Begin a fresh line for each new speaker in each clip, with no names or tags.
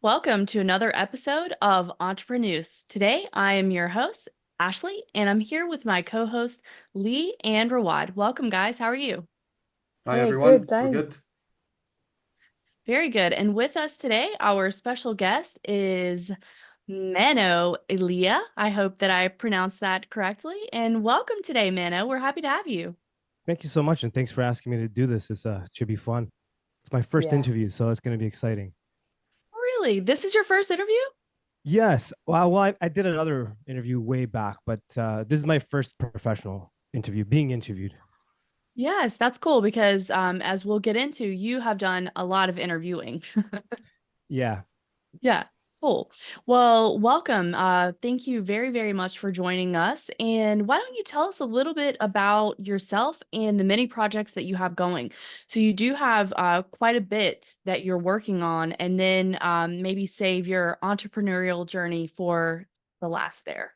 Welcome to another episode of Entreprenews. Today, I am your host, Ashley, and I'm here with my co-host, Lee and Rawad. Welcome, guys. How are you?
Hi
Hey, good,
everyone, we're
thanks.
good.
Very good. And with us today, our special guest is Mano Elia. I hope that I pronounced that correctly. And welcome today, Mano. We're happy to have you.
Thank you so much, and thanks for asking me to do this. It should be fun. It's my first
Yeah,
interview, so it's going to be exciting.
Really? This is your first interview?
Yes. Well, I did another interview way back, but this is my first professional interview, being interviewed.
Yes, that's cool because as we'll get into, you have done a lot of interviewing.
Yeah.
Yeah, cool. Well, welcome. Thank you very, very much for joining us. And why don't you tell us a little bit about yourself and the many projects that you have going? So you do have quite a bit that you're working on, and then maybe save your entrepreneurial journey for the last there.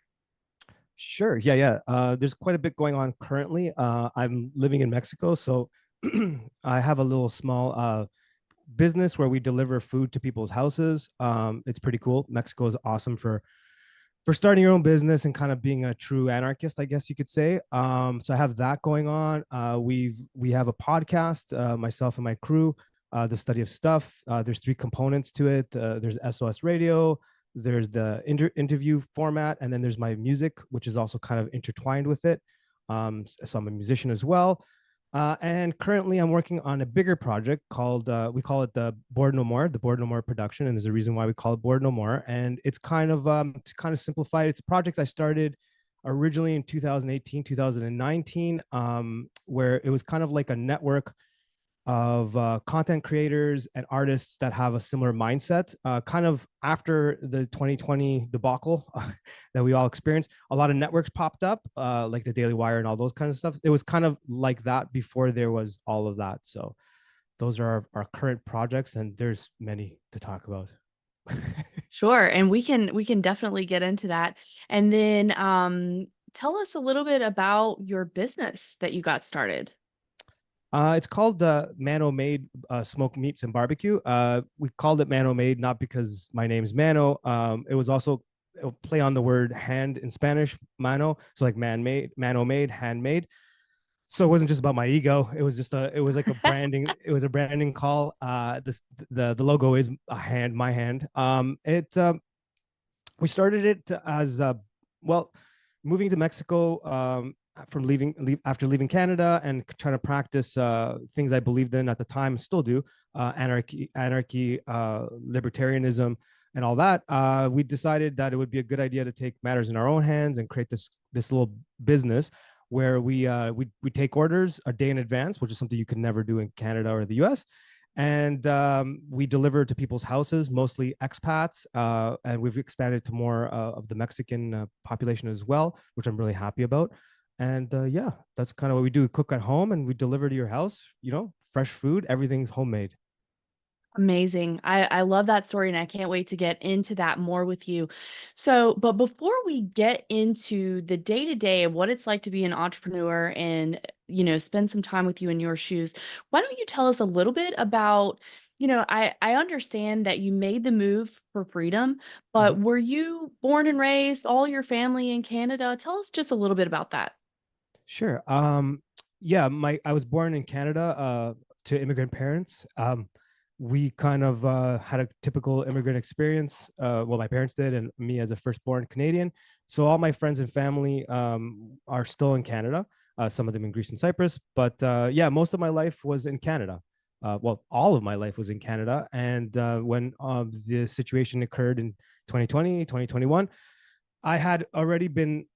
Sure. Yeah. There's quite a bit going on currently. I'm living in Mexico, so I have a little small business where we deliver food to people's houses. It's pretty cool. Mexico is awesome for starting your own business and kind of being a true anarchist, I guess you could say. So I have that going on. We have a podcast, myself and my crew, the study of stuff. There's three components to it. There's SOS Radio, there's the interview format, and then there's my music, which is also kind of intertwined with it. So I'm a musician as well. And currently, I'm working on a bigger project called, we call it the Board No More, the Board No More production. And there's a reason why we call it Board No More. And it's kind of, to kind of simplify it, it's a project I started originally in 2018, 2019, where it was kind of like a network of content creators and artists that have a similar mindset. Kind of after the 2020 debacle that we all experienced, a lot of networks popped up, like the Daily Wire and all those kinds of stuff. It was kind of like that before there was all of that. So those are our current projects, and there's many to talk about.
Sure, and we can definitely get into that. And then tell us a little bit about your business that you got started.
It's called Mano Made Smoked Meats and Barbecue. We called it Mano Made not because my name's Mano. It was also a play on the word hand in Spanish, mano. So like man made, Mano made, handmade. So it wasn't just about my ego. It was like a branding. It was a branding call. The logo is a hand, my hand. We started it as well, moving to Mexico, after leaving Canada and trying to practice things I believed in at the time, still do, anarchy, libertarianism, and all that. We decided that it would be a good idea to take matters in our own hands and create this little business where we take orders a day in advance, which is something you could never do in Canada or the U.S. And we deliver to people's houses, mostly expats, and we've expanded to more of the Mexican population as well, which I'm really happy about. And yeah, that's kind of what we do. We cook at home and we deliver to your house, fresh food, everything's homemade.
Amazing. I love that story and I can't wait to get into that more with you. So, but before we get into the day-to-day of what it's like to be an entrepreneur and, spend some time with you in your shoes, why don't you tell us a little bit about, I understand that you made the move for freedom,
Mhm.
but were you born and raised all your family in Canada? Tell us just a little bit about that.
Sure. Yeah, I was born in Canada to immigrant parents. We kind of had a typical immigrant experience. Well, my parents did, and me as a firstborn Canadian. So all my friends and family are still in Canada. Some of them in Greece and Cyprus, but yeah, most of my life was in Canada. Well, all of my life was in Canada, and when the situation occurred in 2020, 2021, I had already been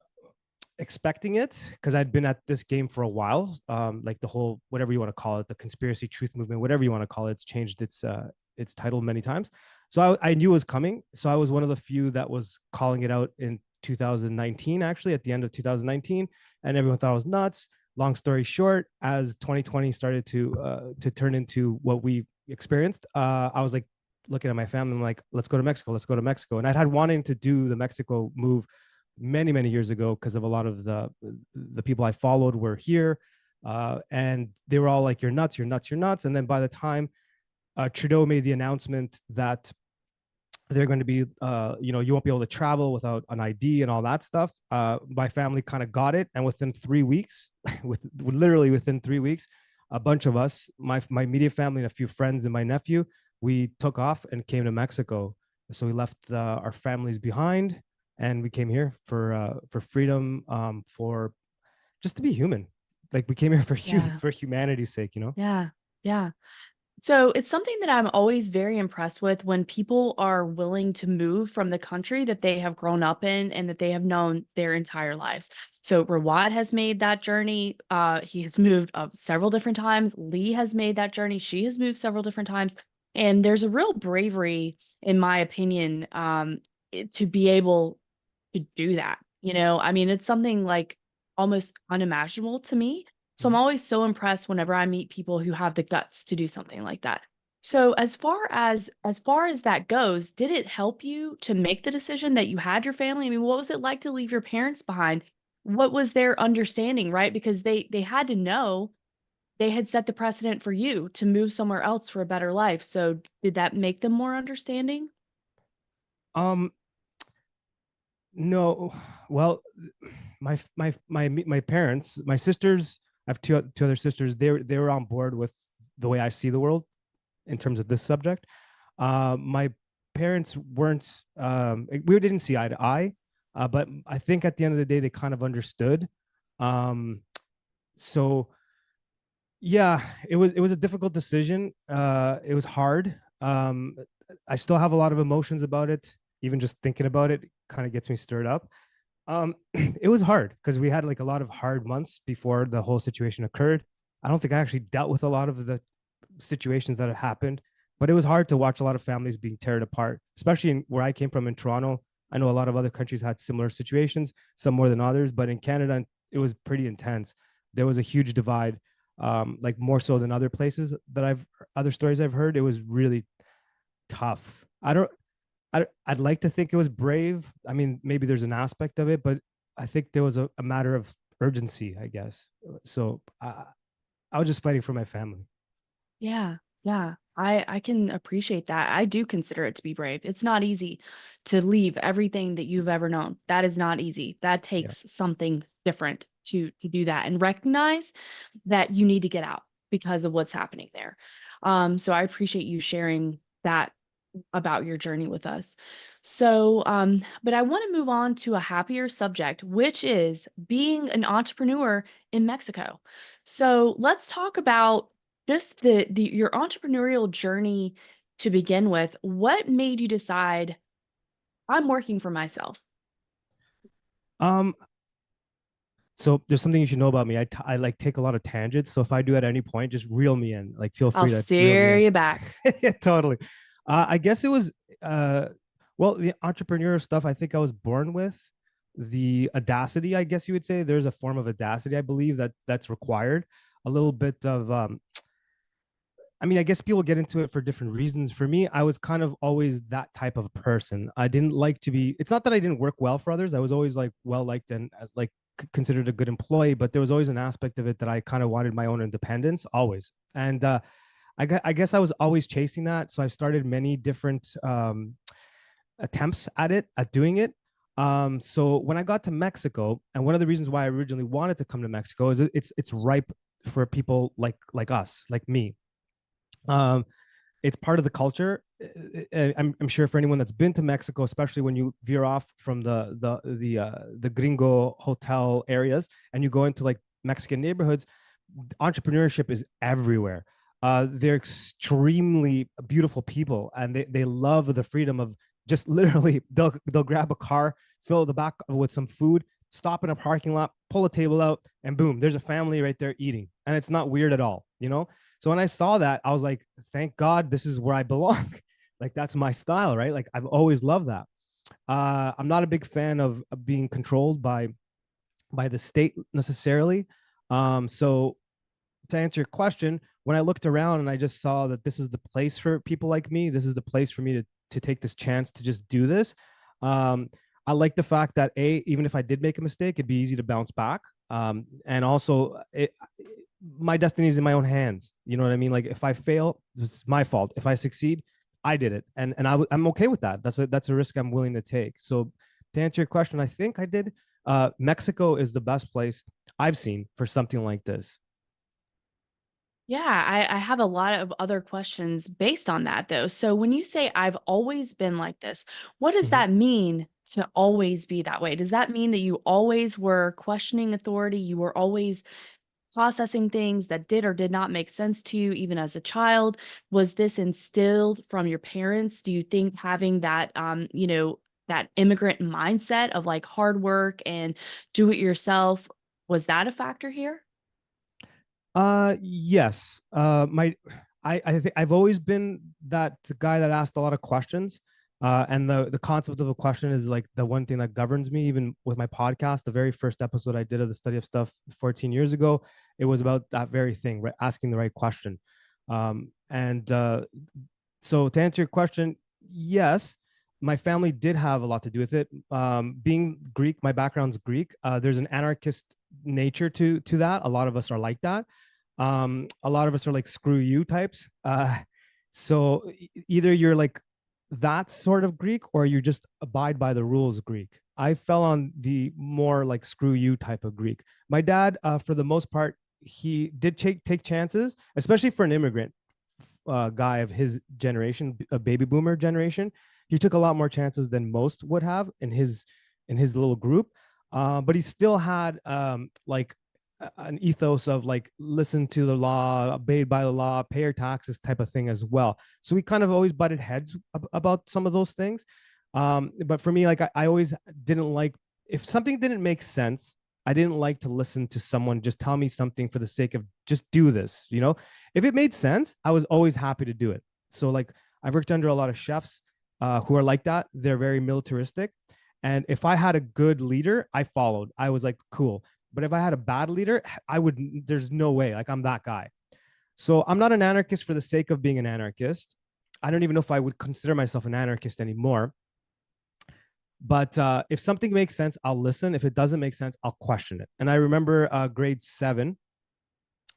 expecting it because I'd been at this game for a while. Like the whole, whatever you want to call it, the conspiracy truth movement, whatever you want to call it, it's changed its title many times. So I knew it was coming. So I was one of the few that was calling it out in 2019, actually at the end of 2019, and everyone thought I was nuts. Long story short, as 2020 started to turn into what we experienced, I was like looking at my family. I'm like, let's go to Mexico. Let's go to Mexico. And I'd had wanting to do the Mexico move many years ago because of a lot of the people I followed were here, and they were all like, "You're nuts! You're nuts! You're nuts!" And then by the time Trudeau made the announcement that they're going to be you won't be able to travel without an ID and all that stuff. My family kind of got it, and within 3 weeks, literally within 3 weeks, a bunch of us, my immediate family and a few friends and my nephew, we took off and came to Mexico. So we left our families behind, and we came here for freedom, for just to be human. Like we came here for
Yeah.
for humanity's sake, you know.
Yeah. Yeah. So it's something that I'm always very impressed with when people are willing to move from the country that they have grown up in and that they have known their entire lives. So Rawad has made that journey. He has moved several different times. Lee has made that journey. She has moved several different times. And there's a real bravery, in my opinion, to be able to do that. I mean, it's something like almost unimaginable to me. So I'm
Mhm.
always so impressed whenever I meet people who have the guts to do something like that. So as far as that goes, did it help you to make the decision that you had your family? I mean, what was it like to leave your parents behind? What was their understanding, right? Because they had to know they had set the precedent for you to move somewhere else for a better life. So did that make them more understanding?
Um, No, well, my parents, my sisters. I have two other sisters. They were on board with the way I see the world in terms of this subject. My parents weren't. We didn't see eye to eye, but I think at the end of the day, they kind of understood. Um, so yeah, it was a difficult decision. It was hard. I still have a lot of emotions about it. Even just thinking about it kind of gets me stirred up. It was hard because we had like a lot of hard months before the whole situation occurred. I don't think I actually dealt with a lot of the situations that had happened, but it was hard to watch a lot of families being teared apart, especially where I came from in Toronto. I know a lot of other countries had similar situations, some more than others, but in Canada, it was pretty intense. There was a huge divide, like more so than other places that other stories I've heard. It was really tough. I'd like to think it was brave. I mean, maybe there's an aspect of it, but I think there was a matter of urgency, I guess. So I was just fighting for my family.
Yeah, yeah. I can appreciate that. I do consider it to be brave. It's not easy to leave everything that you've ever known. That is not easy. That
Yeah.
takes something different to do that and recognize that you need to get out because of what's happening there. So I appreciate you sharing that about your journey with us. So, but I want to move on to a happier subject, which is being an entrepreneur in Mexico. So let's talk about just the your entrepreneurial journey to begin with. What made you decide I'm working for myself?
Um, so there's something you should know about me. I like take a lot of tangents. So if I do at any point, just reel me in. Like feel
I'll
free to reel me
steer
in.
you back.
Yeah, totally. I guess it was uh well, the entrepreneurial stuff I think I was born with. The audacity, I guess you would say. There's a form of audacity, I believe, that's required. A little bit of I mean, I guess people get into it for different reasons. For me, I was kind of always that type of person. I didn't like to be, it's not that I didn't work well for others. I was always like well liked and like considered a good employee, but there was always an aspect of it that I kind of wanted my own independence always. And I guess I was always chasing that. So I started many different attempts at it, at doing it. So when I got to Mexico, and one of the reasons why I originally wanted to come to Mexico is it's ripe for people like us, like me. Um, it's part of the culture. I'm sure for anyone that's been to Mexico, especially when you veer off from the gringo hotel areas and you go into like Mexican neighborhoods, entrepreneurship is everywhere. They're extremely beautiful people, and they love the freedom of just literally they'll grab a car, fill the back with some food, stop in a parking lot, pull a table out, and boom, there's a family right there eating, and it's not weird at all, you know. So when I saw that, I was like, thank God this is where I belong. Like that's my style, right? Like I've always loved that. I'm not a big fan of being controlled by the state necessarily. So to answer your question, when I looked around and I just saw that this is the place for people like me, this is the place for me to take this chance to just do this. Um, I like the fact that even if I did make a mistake, it'd be easy to bounce back. And also, my destiny is in my own hands. You know what I mean? Like if I fail, it's my fault. If I succeed, I did it, and I'm okay with that. That's a risk I'm willing to take. So to answer your question, I think I did. Mexico is the best place I've seen for something like this.
Yeah, I have a lot of other questions based on that though. So when you say I've always been like this, what does
Mhm.
that mean to always be that way? Does that mean that you always were questioning authority? You were always processing things that did or did not make sense to you even as a child? Was this instilled from your parents? Do you think having that that immigrant mindset of like hard work and do it yourself, was that a factor here?
Yes. I think I've always been that guy that asked a lot of questions. And the concept of a question is like the one thing that governs me, even with my podcast. The very first episode I did of the study of stuff 14 years ago, it was about that very thing, right? Asking the right question. And So to answer your question, yes, my family did have a lot to do with it. Being Greek, my background's Greek. There's an anarchist nature to that. A lot of us are like that. A lot of us are like screw you types. So either you're like that sort of Greek or you just abide by the rules Greek. I fell on the more like screw you type of Greek. My dad, for the most part, he did take chances, especially for an immigrant guy of his generation, a baby boomer generation. He took a lot more chances than most would have in his little group. But he still had like an ethos of like listen to the law, obey by the law, pay your taxes type of thing as well. So we kind of always butted heads about some of those things. But for me, like I always didn't like if something didn't make sense. I didn't like to listen to someone just tell me something for the sake of just do this, you know? If it made sense, I was always happy to do it. So like I've worked under a lot of chefs who are like that. They're very militaristic. And if I had a good leader, I followed. I was like, cool. But if I had a bad leader, I would, there's no way. Like I'm that guy. So I'm not an anarchist for the sake of being an anarchist. I don't even know if I would consider myself an anarchist anymore. But if something makes sense, I'll listen. If it doesn't make sense, I'll question it. And I remember grade 7,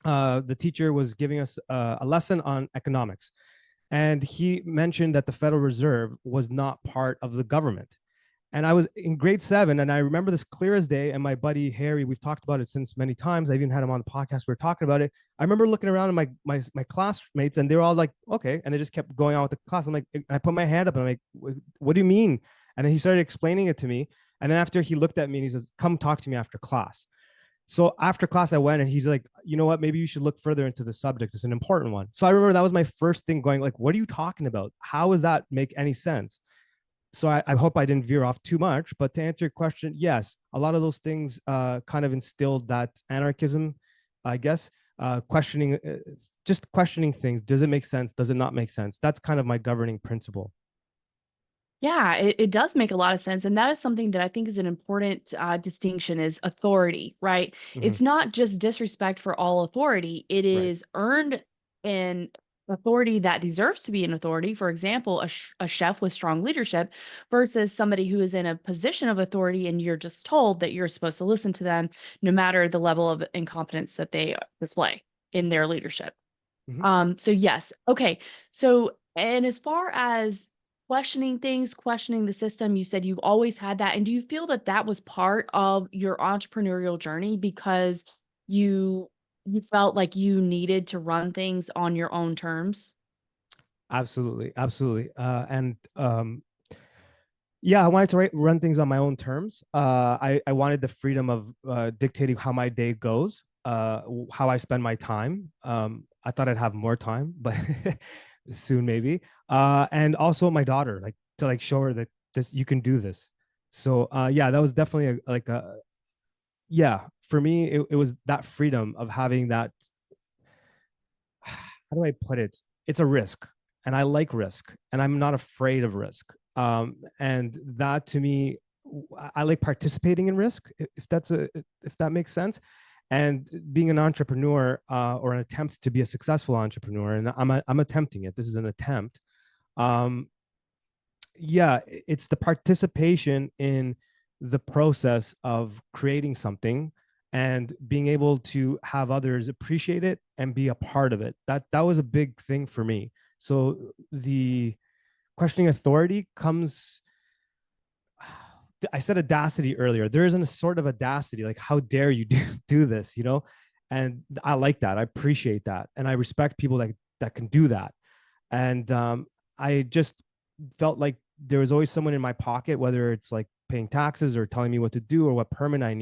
the teacher was giving us a lesson on economics. And he mentioned that the Federal Reserve was not part of the government. And I was in grade 7, and I remember this clear as day. And my buddy Harry, we've talked about it since many times. I even had him on the podcast. We were talking about it. I remember looking around at my classmates, and they were all like, "Okay," and they just kept going on with the class. I'm like, I put my hand up, and I'm like, "What do you mean?" And then he started explaining it to me. And then after he looked at me and he says, "Come talk to me after class." So after class, I went and he's like, you know what? Maybe you should look further into the subject. It's an important one. So I remember that was my first thing going like, what are you talking about? How does that make any sense? So I hope I didn't veer off too much. But to answer your question, yes, a lot of those things kind of instilled that anarchism, I guess, just questioning things. Does it make sense? Does it not make sense? That's kind of my governing principle.
Yeah, it does make a lot of sense. And that is something that I think is an important distinction is authority, right?
Mm-hmm.
It's not just disrespect for all authority. It
Right.
is earned in authority that deserves to be an authority. For example, a chef with strong leadership versus somebody who is in a position of authority and you're just told that you're supposed to listen to them no matter the level of incompetence that they display in their leadership.
Mm-hmm.
So yes. Okay. So, and as far as questioning things, questioning the system, you said you've always had that. And do you feel that that was part of your entrepreneurial journey because you you felt like you needed to run things on your own terms?
Absolutely. Absolutely. And Yeah, I wanted to run things on my own terms. I wanted the freedom of dictating how my day goes, how I spend my time. I thought I'd have more time, but soon maybe. And also my daughter, like to like show her that this you can do this. So yeah, that was definitely like a yeah for me. It was that freedom of having that how do I put it? It's a risk, and I like risk, and I'm not afraid of risk. And that to me, I like participating in risk, if that makes sense. And being an entrepreneur or an attempt to be a successful entrepreneur, and I'm attempting it. This is an attempt. Um, yeah, it's the participation in the process of creating something and being able to have others appreciate it and be a part of it. That was a big thing for me. So questioning authority comes, I said audacity earlier. There isn't a sort of audacity, like how dare you do this, you know? And I like that. I appreciate that, and I respect people that can do that. And I just felt like there was always someone in my pocket, whether it's like paying taxes or telling me what to do or what permit I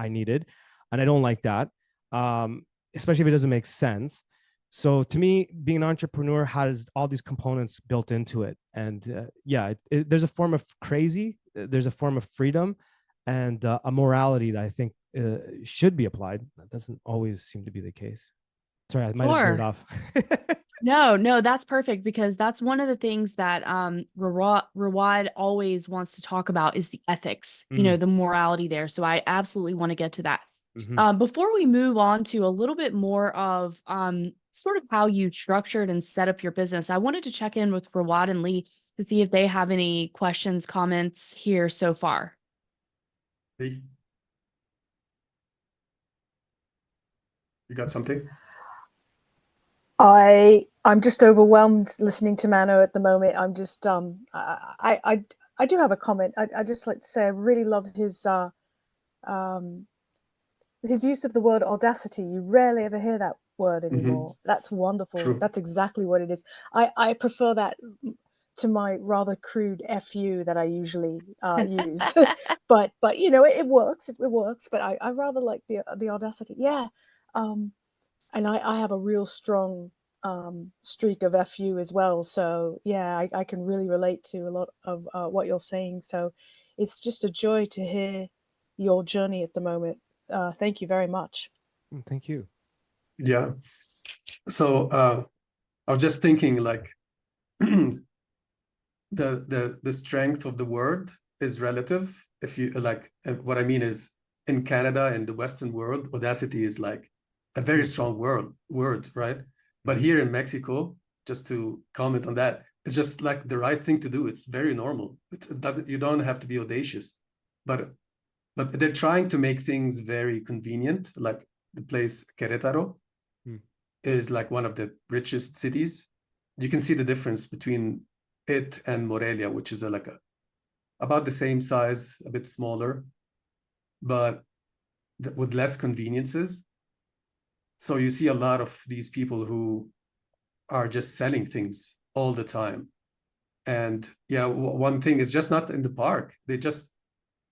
needed, and I don't like that, especially if it doesn't make sense. So to me, being an entrepreneur has all these components built into it, and yeah, there's a form of crazy, there's a form of freedom, and a morality that I think should be applied. That doesn't always seem to be the case. Sorry, I might have veered
Sure.
off.
No, no, that's perfect because that's one of the things that Rawad always wants to talk about is the ethics,
Mm,
the morality there. So I absolutely want to get to that.
mhm.
Before we move on to a little bit more of sort of how you structured and set up your business, I wanted to check in with Rawad and Lee to see if they have any questions, comments here so far.
Hey, you got something?
I'm just overwhelmed listening to Mano at the moment. I'm just I do have a comment. I just like to say I really love um his use of the word audacity. You rarely ever hear that word
Mm-hmm.
anymore. That's wonderful.
True.
That's exactly what it is. I prefer that to my rather crude fu that I usually use. But it works. It works. But I rather like the audacity. Yeah. Um, and I have a real strong streak of FU as well. So yeah, I can really relate to a lot of what you're saying. So it's just a joy to hear your journey at the moment. Thank you very much.
Thank you.
Yeah. So I was just thinking like the strength of the word is relative. If you like, what I mean is in Canada, in the Western world, audacity is like a very strong word, right? But here in Mexico, just to comment on that, it's just like the right thing to do. It's very normal. It doesn't, you don't have to be audacious, but they're trying to make things very convenient. Like the place Querétaro
Mm.
is like one of the richest cities. You can see the difference between it and Morelia, which is about the same size, a bit smaller, but with less conveniences. So you see a lot of these people who are just selling things all the time. And yeah, one thing is just not in the park. They just,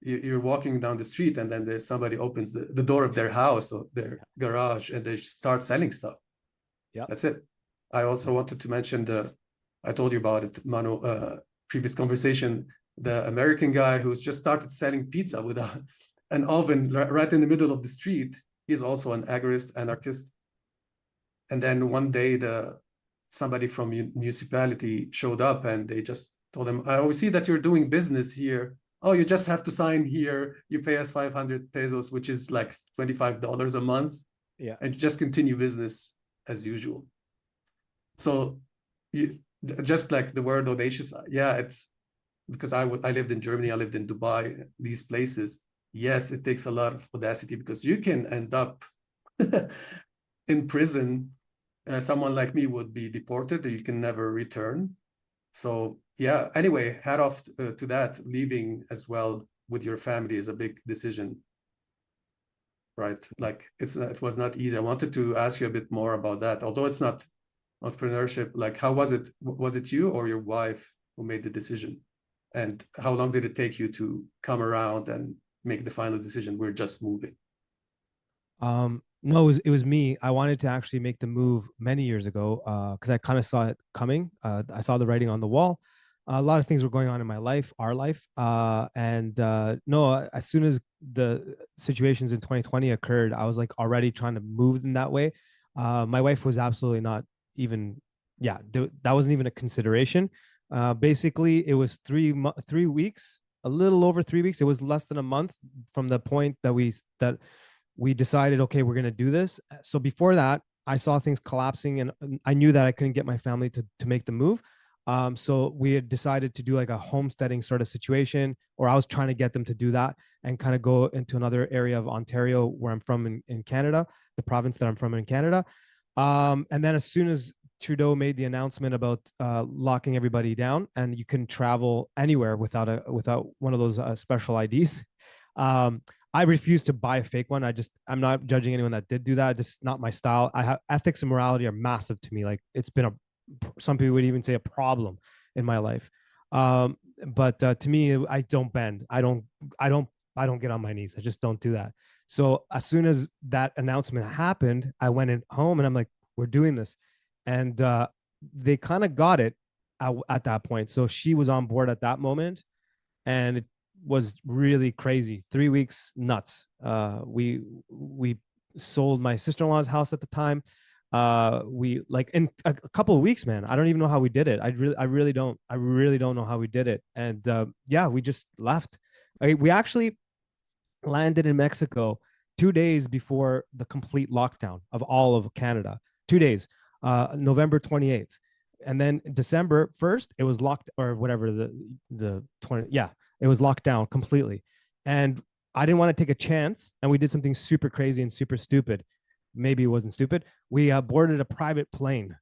you're walking down the street and then there's somebody opens the door of their house or their garage and they start selling stuff.
Yeah.
That's it. I also wanted to mention I told you about it, Mano, previous conversation, the American guy who's just started selling pizza with an oven right in the middle of the street. He's also an agorist, anarchist. And then one day somebody from municipality showed up and they just told him, we see that you're doing business here. Oh, you just have to sign here. You pay us 500 pesos, which is like $25 a month.
Yeah.
And just continue business as usual. So just like the word audacious, yeah, it's because I lived in Germany, I lived in Dubai, these places. Yes, it takes a lot of audacity because you can end up in prison. Someone like me would be deported, you can never return. So yeah, anyway, hat off to that. Leaving as well with your family is a big decision, right? Like it was not easy. I wanted to ask you a bit more about that, although it's not entrepreneurship. Like, how was it? Was it you or your wife who made the decision? And how long did it take you to come around and make the final decision? We're just moving.
No, it was me. I wanted to actually make the move many years ago because I kind of saw it coming. I saw the writing on the wall. A lot of things were going on in my life, our life, and no, as soon as the situations in 2020 occurred, I was like already trying to move in that way. My wife was absolutely not even, yeah, that wasn't even a consideration. Basically, it was 3 weeks, a little over 3 weeks. It was less than a month from the point that we decided, okay, we're going to do this. So before that, I saw things collapsing and I knew that I couldn't get my family to make the move. So we had decided to do like a homesteading sort of situation, or I was trying to get them to do that and kind of go into another area of Ontario where I'm from in Canada, the province that I'm from in Canada. And then as soon as Trudeau made the announcement about locking everybody down, and you can travel anywhere without one of those special IDs. I refuse to buy a fake one. I'm not judging anyone that did do that. This is not my style. I have ethics and morality are massive to me. Like it's been some people would even say a problem in my life. But to me, I don't bend. I don't get on my knees. I just don't do that. So as soon as that announcement happened, I went in home and I'm like, we're doing this. And they kind of got it at that point. So she was on board at that moment. And it was really crazy. 3 weeks, nuts. We sold my sister-in-law's house at the time. We like in a couple of weeks, man. I don't even know how we did it. I really don't know how we did it. And yeah, we just left. We actually landed in Mexico 2 days before the complete lockdown of all of Canada. 2 days, November 28th. And then December 1st, it was locked, or whatever, the 20, yeah, it was locked down completely. And I didn't want to take a chance. And we did something super crazy and super stupid. Maybe it wasn't stupid. We boarded a private plane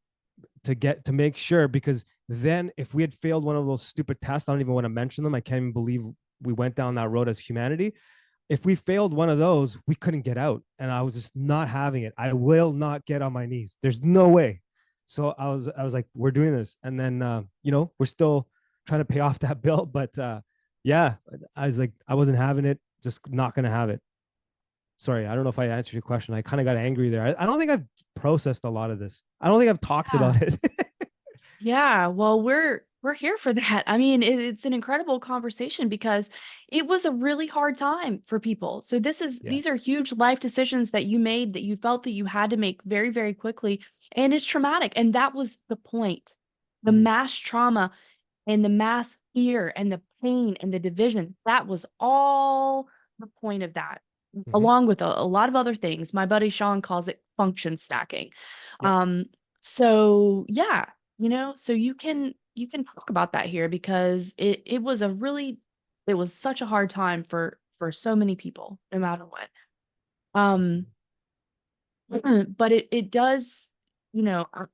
to make sure, because then if we had failed one of those stupid tests, I don't even want to mention them. I can't even believe we went down that road as humanity. If we failed one of those, we couldn't get out. And I was just not having it. I will not get on my knees. There's no way. So I was like, we're doing this. And then, we're still trying to pay off that bill. But yeah, I was like, I wasn't having it, just not going to have it. Sorry, I don't know if I answered your question. I kind of got angry there. I don't think I've processed a lot of this. I don't think I've talked about it.
Yeah, well, we're here for that. I mean, it's an incredible conversation because it was a really hard time for people. So
Yeah.
these are huge life decisions that you made that you felt that you had to make very, very quickly, and it's traumatic. And that was the point. The mass trauma and the mass fear and the pain and the division, that was all the point of that,
Mm-hmm.
along with a lot of other things. My buddy Sean calls it function stacking.
Yep.
So yeah, so you can talk about that here because it was it was such a hard time for so many people, no matter what. Um, but it does,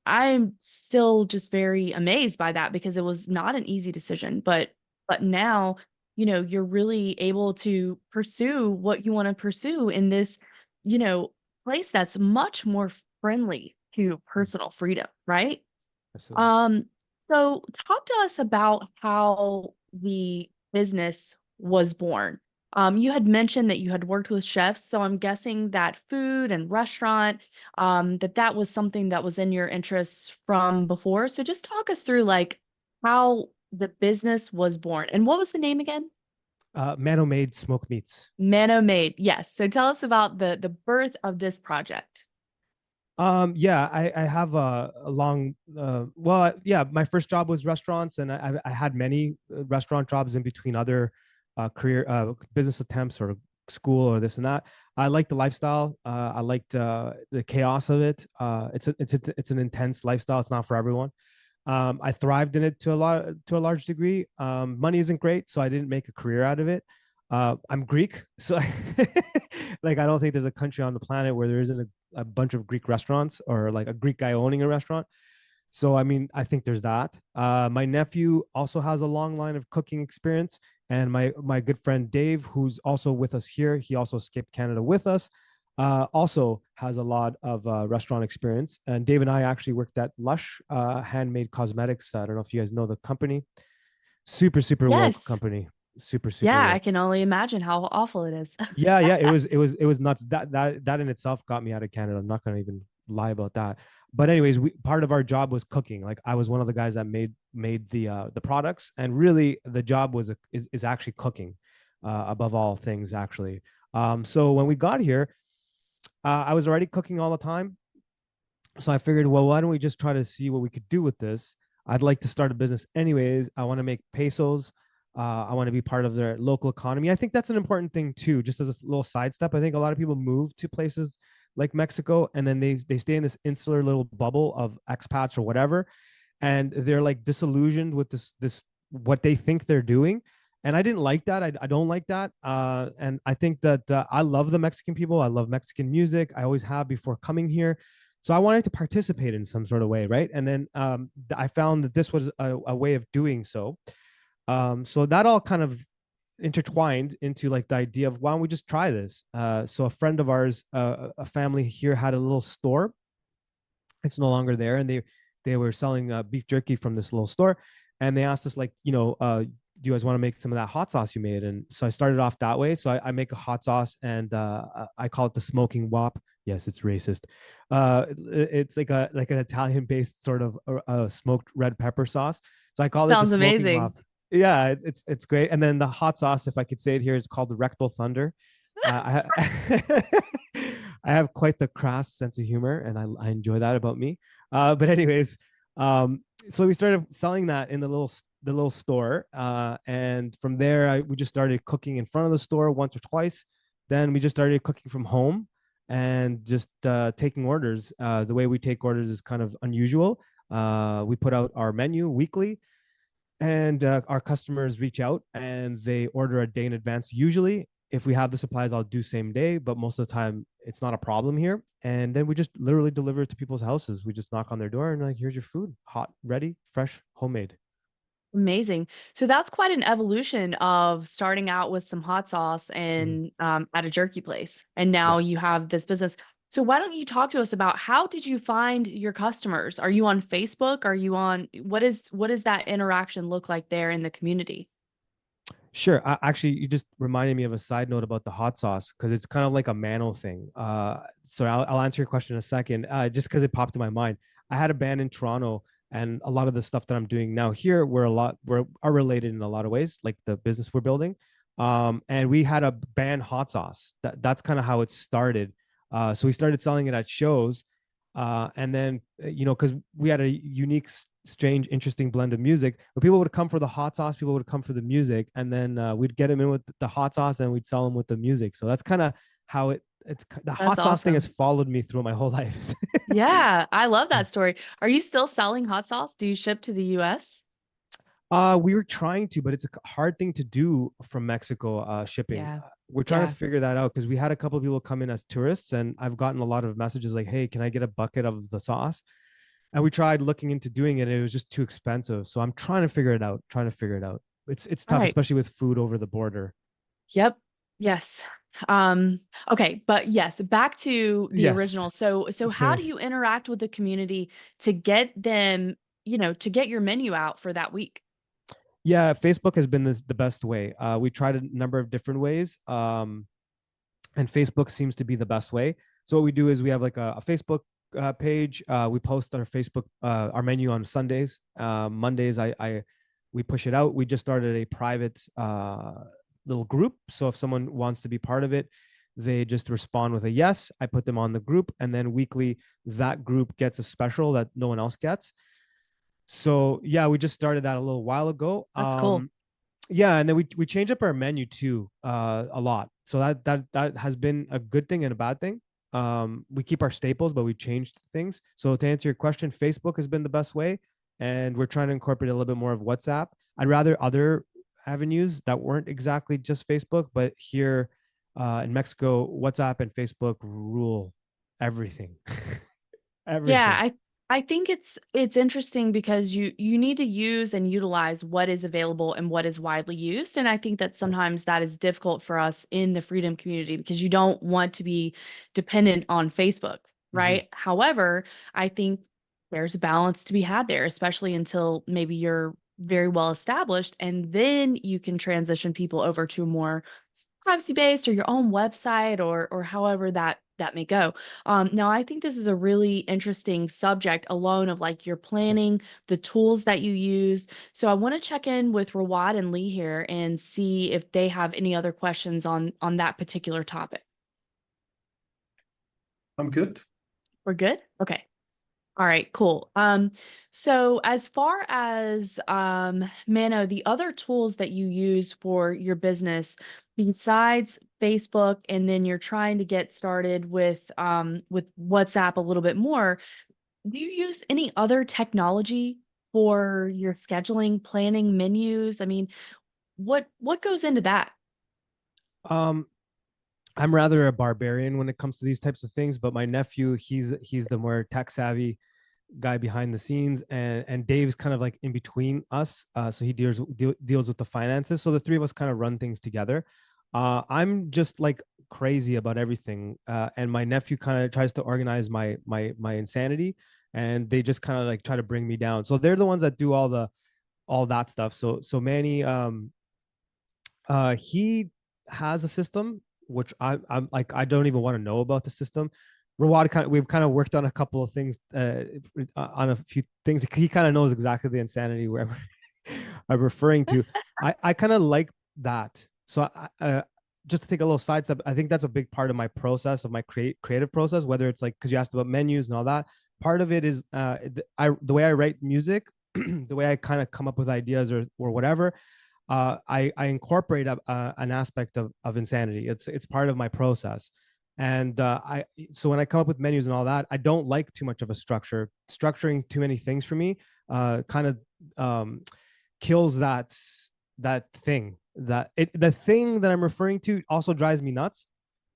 I'm still just very amazed by that because it was not an easy decision, but now, you're really able to pursue what you want to pursue in this, you know, place that's much more friendly to personal freedom, right?
Absolutely.
Um, so talk to us about how the business was born. You had mentioned that you had worked with chefs, so I'm guessing that food and restaurant, that was something that was in your interests from before. So just talk us through like how the business was born. And what was the name again?
Mano made smoked meats.
Mano Made. Yes. So tell us about the birth of this project.
Yeah, I have a long, well, yeah, my first job was restaurants, and I had many restaurant jobs in between other career business attempts or school or this and that. I liked the lifestyle. I liked the chaos of it. It's an intense lifestyle. It's not for everyone. I thrived in it to a large degree. Money isn't great, so I didn't make a career out of it. I'm Greek, so like I don't think there's a country on the planet where there isn't a bunch of Greek restaurants or like a Greek guy owning a restaurant. So I mean, I think there's that. My nephew also has a long line of cooking experience, and my good friend Dave, who's also with us here, he also escaped Canada with us. Also has a lot of restaurant experience. And Dave and I actually worked at Lush Handmade Cosmetics. I don't know if you guys know the company. Super woke
Yes.
company. Super
Yeah, I
woke.
can only imagine how awful it is.
Yeah, it was nuts. That in itself got me out of Canada. I'm not gonna even lie about that. But anyways, part of our job was cooking. Like I was one of the guys that made the products, and really the job is actually cooking, above all things actually. So when we got here, I was already cooking all the time. So I figured, well, why don't we just try to see what we could do with this? I'd like to start a business anyways. I want to make pesos. I want to be part of their local economy. I think that's an important thing too. Just as a little sidestep, I think a lot of people move to places like Mexico and then they stay in this insular little bubble of expats or whatever, and they're like disillusioned with this what they think they're doing. And I didn't like that. I don't like that. And I think that I love the Mexican people. I love Mexican music. I always have before coming here. So I wanted to participate in some sort of way, right? And then I found that this was a way of doing so. So that all kind of intertwined into like the idea of why don't we just try this? So a friend of ours, a family here, had a little store. It's no longer there, and they were selling beef jerky from this little store, and they asked us like, do you guys want to make some of that hot sauce you made? And so I started off that way. So I make a hot sauce, and I call it the smoking wop. Yes, it's racist. It's like an Italian based sort of smoked red pepper sauce. So I call it the
Sounds
smoking
amazing.
wop. Yeah, it's great. And then the hot sauce, if I could say it here, is called the rectal thunder. I I have quite the crass sense of humor, and I enjoy that about me. But anyways, so we started selling that in the little store, and from there we just started cooking in front of the store once or twice. Then we just started cooking from home and just taking orders. The way we take orders is kind of unusual. We put out our menu weekly, and our customers reach out and they order a day in advance. Usually, if we have the supplies, I'll do same day, but most of the time it's not a problem here. And then we just literally deliver it to people's houses. We just knock on their door and like, here's your food, hot, ready, fresh, homemade.
Amazing. So that's quite an evolution of starting out with some hot sauce
Mhm.
and at a jerky place, and
Yeah.
now you have this business. So why don't you talk to us about how did you find your customers? Are you on Facebook? Are you on what is that interaction look like there in the community?
Sure. Actually, you just reminded me of a side note about the hot sauce because it's kind of like a Mano thing. So I'll answer your question in a second. Just because it popped in my mind. I had a band in Toronto, and a lot of the stuff that I'm doing now here, we're are related in a lot of ways, like the business we're building. And we had a band hot sauce. That's kind of how it started. So we started selling it at shows, and then because we had a unique, strange, interesting blend of music, but people would come for the hot sauce, people would come for the music, and then we'd get them in with the hot sauce, and we'd sell them with the music. So that's kind of how it's the
That's
hot sauce thing has
awesome.
followed me through my whole life.
Yeah, I love that story. Are you still selling hot sauce? Do you ship to the US?
We were trying to, but it's a hard thing to do from Mexico, shipping.
Yeah.
We're trying to
Yeah,
figure that out because we had a couple of people come in as tourists, and I've gotten a lot of messages like, "Hey, can I get a bucket of the sauce?" And we tried looking into doing it, and it was just too expensive. So I'm trying to figure it out. Trying to figure it out. It's
all
tough,
right.
especially with food over the border.
Yep. Yes. Okay, but yes, back to the
Yes.
original. So how
So
do you interact with the community to get them, to get your menu out for that week?
yeah, Facebook has been the best way. We tried a number of different ways, and Facebook seems to be the best way. So what we do is we have like a Facebook page. We post our Facebook our menu on Sundays. Mondays, we push it out. We just started a private little group. So if someone wants to be part of it, they just respond with a yes. I put them on the group, and then weekly that group gets a special that no one else gets. So yeah, we just started that a little while ago.
That's cool.
Yeah, and then we change up our menu too, a lot. So that has been a good thing and a bad thing. We keep our staples, but we changed things. So to answer your question, Facebook has been the best way, and we're trying to incorporate a little bit more of WhatsApp. I'd rather other avenues that weren't exactly just Facebook, but here in Mexico, WhatsApp and Facebook rule everything.
Yeah,
Everything.
I think it's interesting because you need to use and utilize what is available and what is widely used. And I think that
Yeah.
sometimes that is difficult for us in the freedom community because you don't want to be dependent on Facebook,
Mm-hmm.
right? However, I think there's a balance to be had there, especially until maybe you're very well established, and then you can transition people over to a more privacy based or your own website or however that may go. Now I think this is a really interesting subject alone of like your
Yes.
planning, the tools that you use. So I want to check in with Rawad and Lee here and see if they have any other questions on that particular topic.
I'm good.
We're good? Okay. All right, cool. So as far as Mano, the other tools that you use for your business besides Facebook, and then you're trying to get started with WhatsApp a little bit more, do you use any other technology for your scheduling, planning, menus? I mean, what goes into that?
Um, I'm rather a barbarian when it comes to these types of things, but my nephew, he's the more tech savvy guy behind the scenes, and Dave's kind of like in between us. So he deals with the finances. So the three of us kind of run things together. I'm just like crazy about everything, and my nephew kind of tries to organize my insanity, and they just kind of like try to bring me down. So they're the ones that do all that stuff. So Manny, he has a system which I'm like, I don't even want to know about the system. Rawad, we've kind of worked on a couple of things, on a few things. He kind of knows exactly the insanity where I'm referring to. I kind of like that. So just to take a little sidestep, I think that's a big part of my process, of my creative process. Whether it's like, because you asked about menus and all that, part of it is the way I write music, the way I kind of come up with ideas or whatever. I incorporate an aspect of insanity. It's part of my process, and so when I come up with menus and all that, I don't like too much of a structure. Structuring too many things for me kind of kills that thing. The thing that I'm referring to also drives me nuts.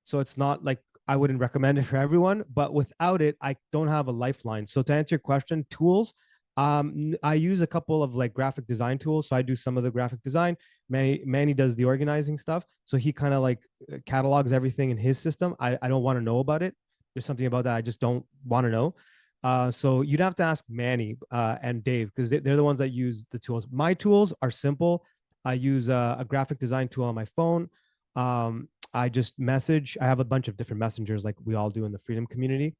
So it's not like I wouldn't recommend it for everyone, but without it, I don't have a lifeline. So to answer your question, tools, I use a couple of like graphic design tools. So I do some of the graphic design. Manny does the organizing stuff. So he kind of like catalogs everything in his system. I don't want to know about it. There's something about that I just don't want to know. So you'd have to ask Manny and Dave, because they're the ones that use the tools. My tools are simple. I use a graphic design tool on my phone. I just message. I have a bunch of different messengers like we all do in the Freedom community.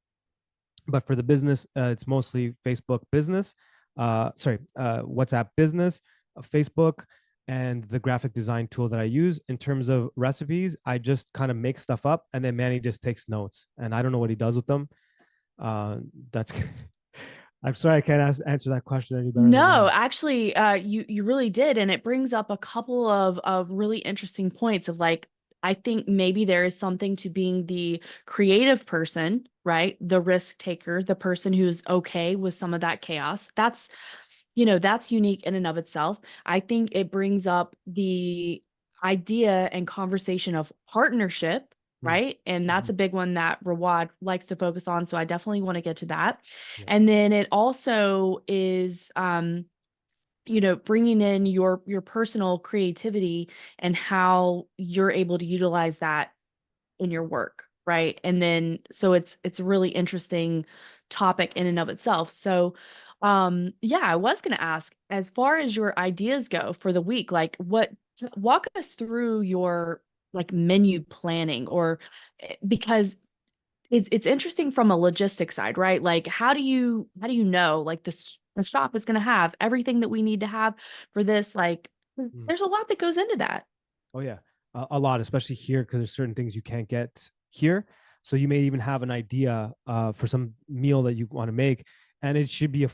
But for the business, it's mostly Facebook business, WhatsApp business, Facebook, and the graphic design tool that I use. In terms of recipes, I just kind of make stuff up, and then Manny just takes notes, and I don't know what he does with them. That's I'm sorry I can't answer that question any better than
No,
that.
actually, you really did, and it brings up a couple of really interesting points of like, I think maybe there is something to being the creative person, right? The risk taker, the person who's okay with some of that chaos. That's unique in and of itself. I think it brings up the idea and conversation of partnership, right? And that's
Mm-hmm.
a big one that Rawad likes to focus on. So I definitely want to get to that.
Yeah.
And then it also is, bringing in your personal creativity and how you're able to utilize that in your work, right? And then so it's a really interesting topic in and of itself. So yeah, I was going to ask, as far as your ideas go for the week, like walk us through your like menu planning, or because it's interesting from a logistic side, right? Like how do you know like the shop is going to have everything that we need to have for this, like
Mm.
there's a lot that goes into that.
Oh yeah, a lot, especially here, because there's certain things you can't get here. So you may even have an idea for some meal that you want to make, and it should be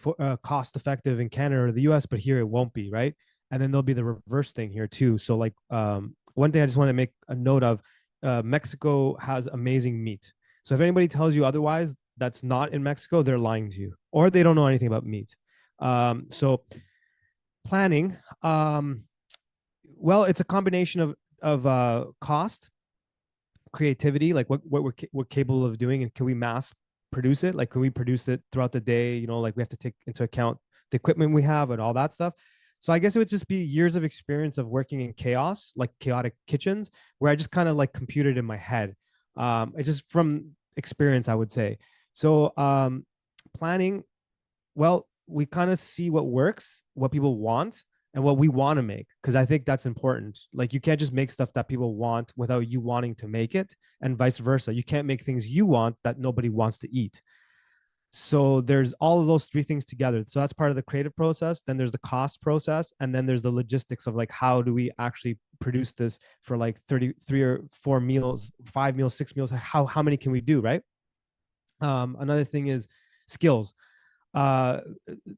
cost effective in Canada or the U.S., but here it won't be, right? And then there'll be the reverse thing here too. So like one thing I just want to make a note of: Mexico has amazing meat. So if anybody tells you otherwise, that's not in Mexico, they're lying to you, or they don't know anything about meat. So planning. Well, it's a combination of cost, creativity, like what we're capable of doing, and can we mass produce it? Like, can we produce it throughout the day? Like we have to take into account the equipment we have and all that stuff. So I guess it would just be years of experience of working in chaos, like chaotic kitchens, where I just kind of like computed in my head. It's just from experience, I would say. So planning, well, we kind of see what works, what people want, and what we want to make, because I think that's important. Like you can't just make stuff that people want without you wanting to make it, and vice versa. You can't make things you want that nobody wants to eat. So there's all of those three things together. So that's part of the creative process. Then there's the cost process, and then there's the logistics of like, how do we actually produce this for like 33 or 4 meals, 5 meals, 6 meals? How many can we do, right? Another thing is skills. uh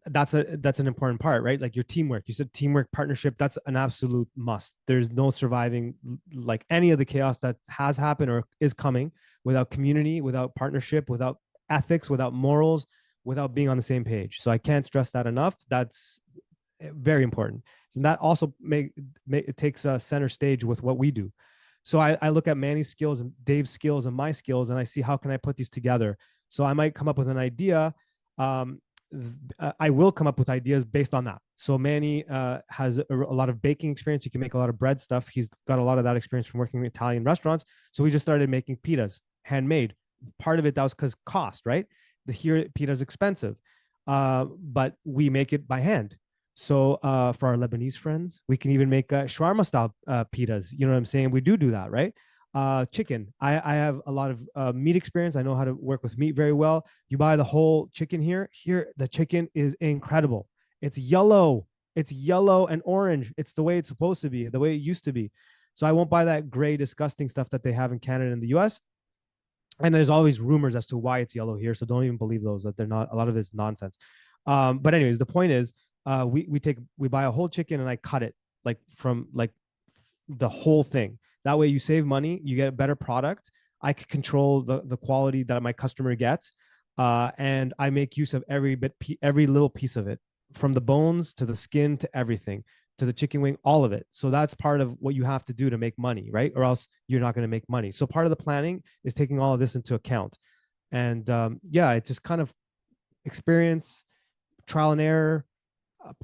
that's an important part, right? Like your teamwork, you said teamwork, partnership, that's an absolute must. There's no surviving like any of the chaos that has happened or is coming without community, without partnership, without ethics, without morals, without being on the same page. So I can't stress that enough. That's very important. And that also it takes a center stage with what we do. So I look at Manny's skills and Dave's skills and my skills, and I see how can I put these together. So I might come up with an idea. I will come up with ideas based on that. So Manny has a lot of baking experience. He can make a lot of bread stuff. He's got a lot of that experience from working in Italian restaurants. So we just started making pitas, handmade. Part of it that was because cost, right? Here pita is expensive, but we make it by hand. So for our Lebanese friends, we can even make shawarma style pitas. You know what I'm saying? We do that, right? Chicken. I have a lot of meat experience. I know how to work with meat very well. You buy the whole chicken here. Here, the chicken is incredible. It's yellow. It's yellow and orange. It's the way it's supposed to be, the way it used to be. So I won't buy that gray, disgusting stuff that they have in Canada and the US. And there's always rumors as to why it's yellow here. So don't even believe those, that they're not, a lot of it's nonsense. But anyways, the point is we buy a whole chicken and I cut it like from like the whole thing. That way you save money, you get a better product. I can control the quality that my customer gets. And I make use of every little piece of it, from the bones to the skin to everything, to the chicken wing, all of it. So that's part of what you have to do to make money, right? Or else you're not going to make money. So part of the planning is taking all of this into account. And yeah, it's just kind of experience, trial and error,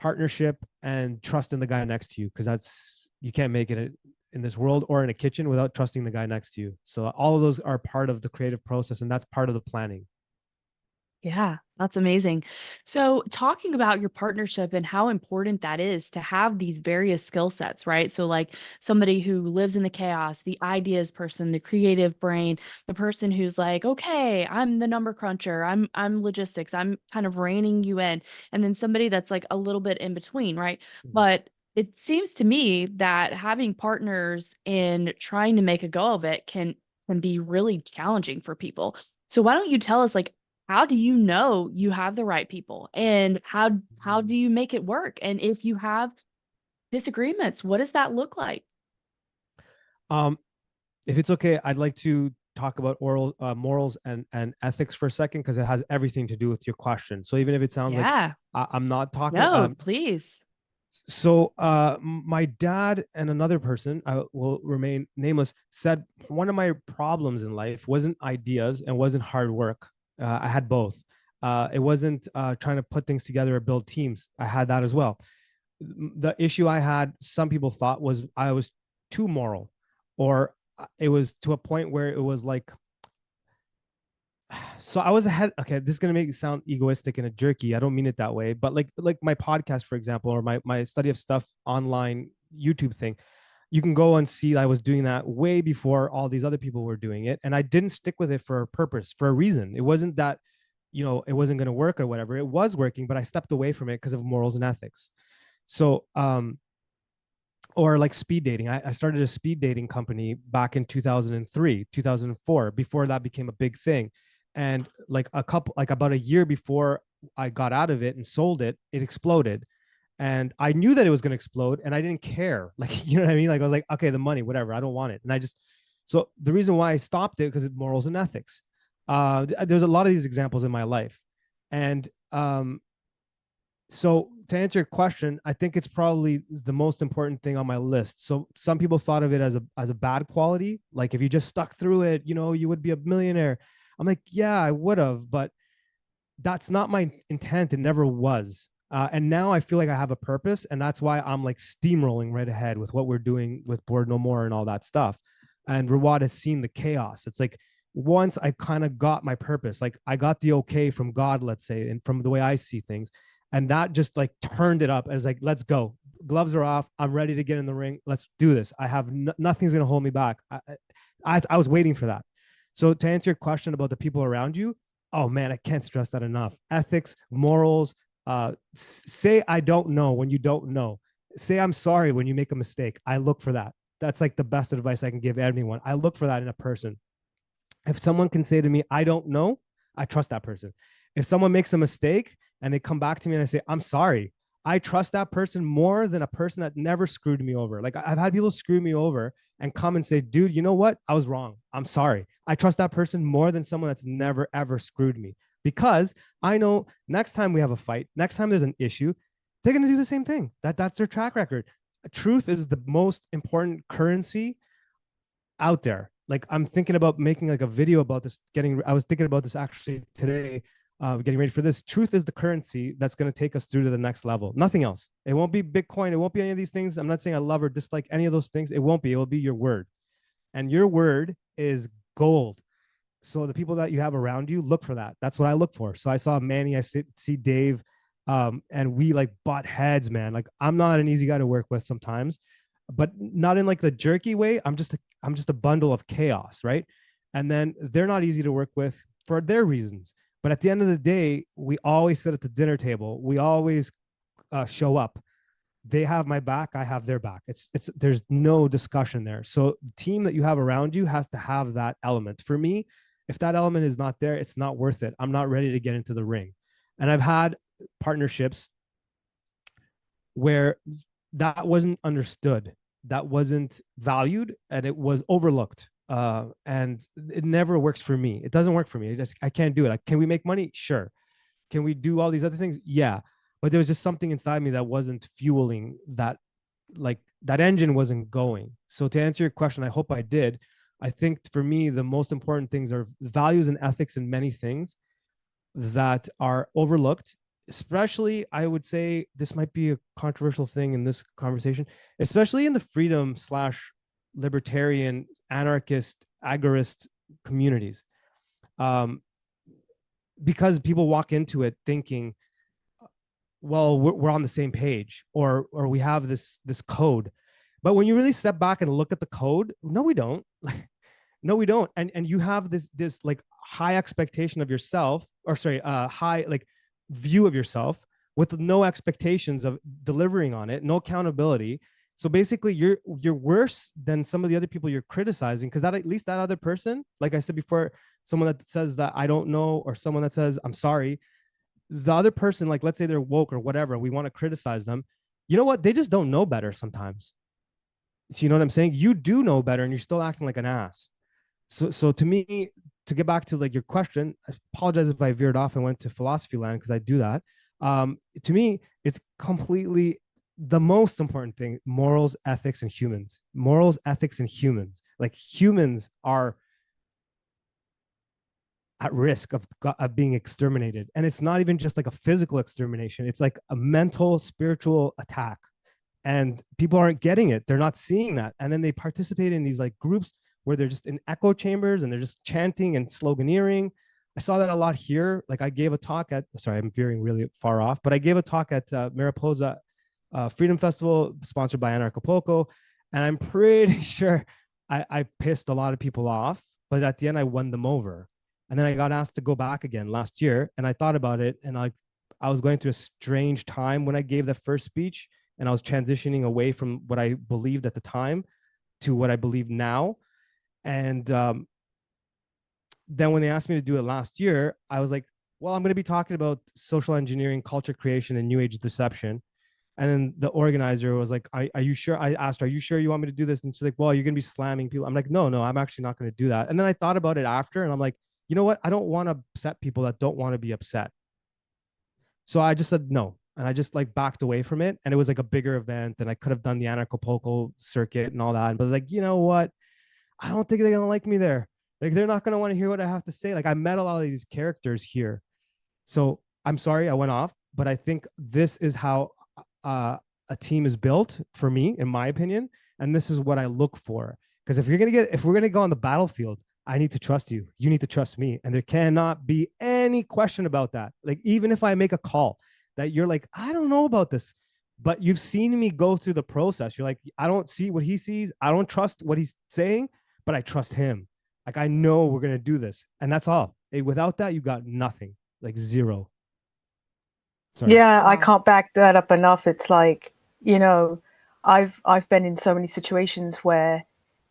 partnership, and trust in the guy next to you, because that's, you can't make it in this world or in a kitchen without trusting the guy next to you. So all of those are part of the creative process, and that's part of the planning.
Yeah, that's amazing. So, talking about your partnership and how important that is to have these various skill sets, right? So, like somebody who lives in the chaos, the ideas person, the creative brain, the person who's like, okay, I'm the number cruncher, I'm logistics, I'm kind of reining you in, and then somebody that's like a little bit in between, right?
Mhm.
But it seems to me that having partners in trying to make a go of it can be really challenging for people. So why don't you tell us like how do you know you have the right people and how do you make it work? And if you have disagreements, what does that look like?
Um, if it's okay, I'd like to talk about morals and ethics for a second, because it has everything to do with your question. So even if it sounds like
Yeah.
I'm not talking,
No, please.
so my dad and another person, I will remain nameless, said one of my problems in life wasn't ideas and wasn't hard work. I had both. It wasn't trying to put things together or build teams. I had that as well. The issue I had, some people thought, was I was too moral, or it was to a point where it was like, so I was ahead. Okay, this is gonna make it sound egoistic and a jerky. I don't mean it that way, but like my podcast, for example, or my study of stuff online YouTube thing, you can go and see I was doing that way before all these other people were doing it, and I didn't stick with it for a purpose, for a reason. It wasn't that, it wasn't going to work or whatever. It was working, but I stepped away from it because of morals and ethics. So or like speed dating. I started a speed dating company back in 2003, 2004, before that became a big thing. And like about a year before I got out of it and sold it, it exploded. And I knew that it was going to explode and I didn't care. Like, you know what I mean? Like, I was like, okay, the money, whatever, I don't want it. So the reason why I stopped it, because it's morals and ethics. There's a lot of these examples in my life. And so to answer your question, I think it's probably the most important thing on my list. So some people thought of it as a bad quality. Like if you just stuck through it, you would be a millionaire. I'm like, yeah, I would have, but that's not my intent. It never was. And now I feel like I have a purpose, and that's why I'm like steamrolling right ahead with what we're doing with Board No More and all that stuff. And Rawad has seen the chaos. It's like once I kind of got my purpose, like I got the okay from God, let's say, and from the way I see things, and that just like turned it up. I was like, let's go. Gloves are off. I'm ready to get in the ring. Let's do this. I have nothing's gonna hold me back. I was waiting for that. So to answer your question about the people around you, oh man, I can't stress that enough. Ethics, morals. Say I don't know when you don't know. Say I'm sorry when you make a mistake. I look for that. That's like the best advice I can give anyone. I look for that in a person. If someone can say to me, I don't know, I trust that person. If someone makes a mistake and they come back to me and I say, I'm sorry, I trust that person more than a person that never screwed me over. Like I've had people screw me over and come and say, dude, you know what? I was wrong. I'm sorry. I trust that person more than someone that's never, ever screwed me, because I know next time we have a fight, next time there's an issue, they're going to do the same thing. That's their track record. Truth is the most important currency out there. Like I'm thinking about making like a video about this. I was thinking about this actually today, getting ready for this. Truth is the currency that's going to take us through to the next level. Nothing else. It won't be Bitcoin. It won't be any of these things. I'm not saying I love or dislike any of those things. It won't be. It will be your word, and your word is gold. So the people that you have around you, look for that. That's what I look for. So I saw Manny, I see Dave, and we like butt heads, man. Like I'm not an easy guy to work with sometimes, but not in like the jerky way. I'm just a bundle of chaos, right? And then they're not easy to work with for their reasons. But at the end of the day, we always sit at the dinner table. We always show up. They have my back, I have their back. It's there's no discussion there. So the team that you have around you has to have that element. For me, if that element is not there, it's not worth it. I'm not ready to get into the ring. And I've had partnerships where that wasn't understood, that wasn't valued, and it was overlooked. And it never works for me. It doesn't work for me. I can't do it. Like, can we make money? Sure. Can we do all these other things? Yeah. But there was just something inside me that wasn't fueling that, like that engine wasn't going. So to answer your question, I hope I did. I think for me, the most important things are values and ethics in many things that are overlooked. Especially, I would say this might be a controversial thing in this conversation, especially in the freedom slash libertarian, anarchist, agorist communities. Um, because people walk into it thinking, well, we're on the same page, or we have this code. But when you really step back and look at the code, no, we don't. No, we don't. And you have this like high expectation of yourself, or sorry, high like view of yourself with no expectations of delivering on it, no accountability. So basically, you're worse than some of the other people you're criticizing, because that, at least that other person, like I said before, someone that says that I don't know, or someone that says I'm sorry, the other person, like let's say they're woke or whatever, we want to criticize them. You know what? They just don't know better sometimes. So you know what I'm saying? You do know better, and you're still acting like an ass. So to me, to get back to like your question, I apologize if I veered off and went to philosophy land, because I do that. To me, it's completely the most important thing: morals, ethics, and humans. Morals, ethics, and humans. Like humans are at risk of being exterminated, and it's not even just like a physical extermination. It's like a mental, spiritual attack, and people aren't getting it. They're not seeing that, and then they participate in these like groups where they're just in echo chambers and they're just chanting and sloganeering. I saw that a lot here. Like I gave a talk at, sorry, I'm veering really far off, but I gave a talk at Mariposa Freedom Festival, sponsored by Anarchapulco, and I'm pretty sure I pissed a lot of people off, but at the end I won them over. And then I got asked to go back again last year, and I thought about it, and I was going through a strange time when I gave the first speech, and I was transitioning away from what I believed at the time to what I believe now. And then when they asked me to do it last year, I was like, well, I'm going to be talking about social engineering, culture creation, and new age deception. And then the organizer was like, are you sure? I asked, are you sure you want me to do this? And she's like, well, you're going to be slamming people. I'm like, no, I'm actually not going to do that. And then I thought about it after, and I'm like, you know what? I don't want to upset people that don't want to be upset. So I just said no. And I just like backed away from it. And it was like a bigger event, and I could have done the Anarchapulco circuit and all that. But I was like, you know what? I don't think they're going to like me there. Like, they're not going to want to hear what I have to say. Like, I met a lot of these characters here. So I'm sorry I went off, but I think this is how a team is built for me, in my opinion. And this is what I look for. Because if we're going to go on the battlefield, I need to trust you. You need to trust me. And there cannot be any question about that. Like, even if I make a call that you're like, I don't know about this, but you've seen me go through the process. You're like, I don't see what he sees. I don't trust what he's saying, but I trust him. Like, I know we're going to do this. And that's all. Without that, you got nothing, like zero. Sorry.
Yeah, I can't back that up enough. It's like, you know, I've been in so many situations where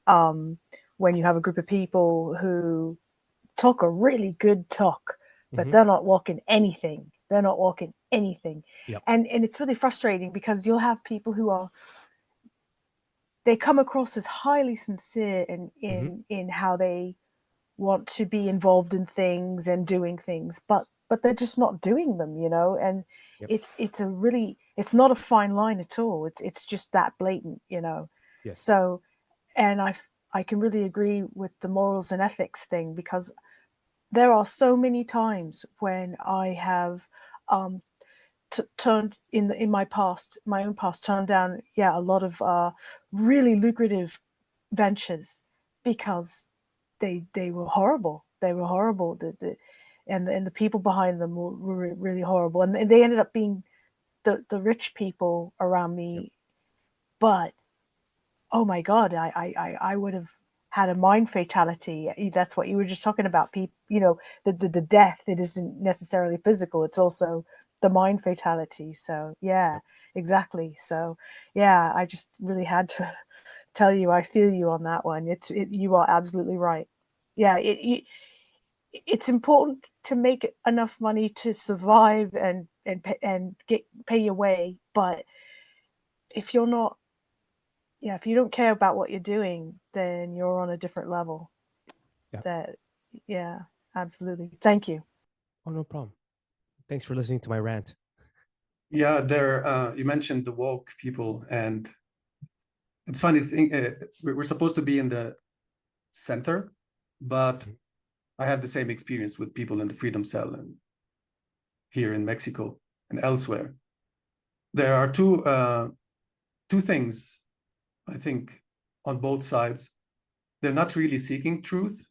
when you have a group of people who talk a really good talk, but they're not walking anything. They're not walking anything.
Yep.
And it's really frustrating, because you'll have people who they come across as highly sincere in how they want to be involved in things and doing things, but they're just not doing them, you know. And
Yep.
it's not a fine line at all. It's just that blatant, you know.
Yes.
So, and I can really agree with the morals and ethics thing, because there are so many times when I have turned in my own past, turned down a lot of really lucrative ventures because they were horrible. They were horrible. And the people behind them were really horrible, and they ended up being the rich people around me. But oh my God, I would have had a mind fatality. That's what you were just talking about. People, the death, it isn't necessarily physical. It's also the mind fatality. So yeah, exactly. So yeah, I just really had to tell you, I feel you on that one. You are absolutely right. Yeah, it's important to make enough money to survive and pay your way. But if you're not, if you don't care about what you're doing, then you're on a different level.
Yeah.
Yeah, absolutely. Thank you.
Oh, no problem. Thanks for listening to my rant.
Yeah, you mentioned the woke people, and it's funny thing. We're supposed to be in the center, but I had the same experience with people in the Freedom Cell and here in Mexico and elsewhere. There are two things, I think, on both sides. They're not really seeking truth.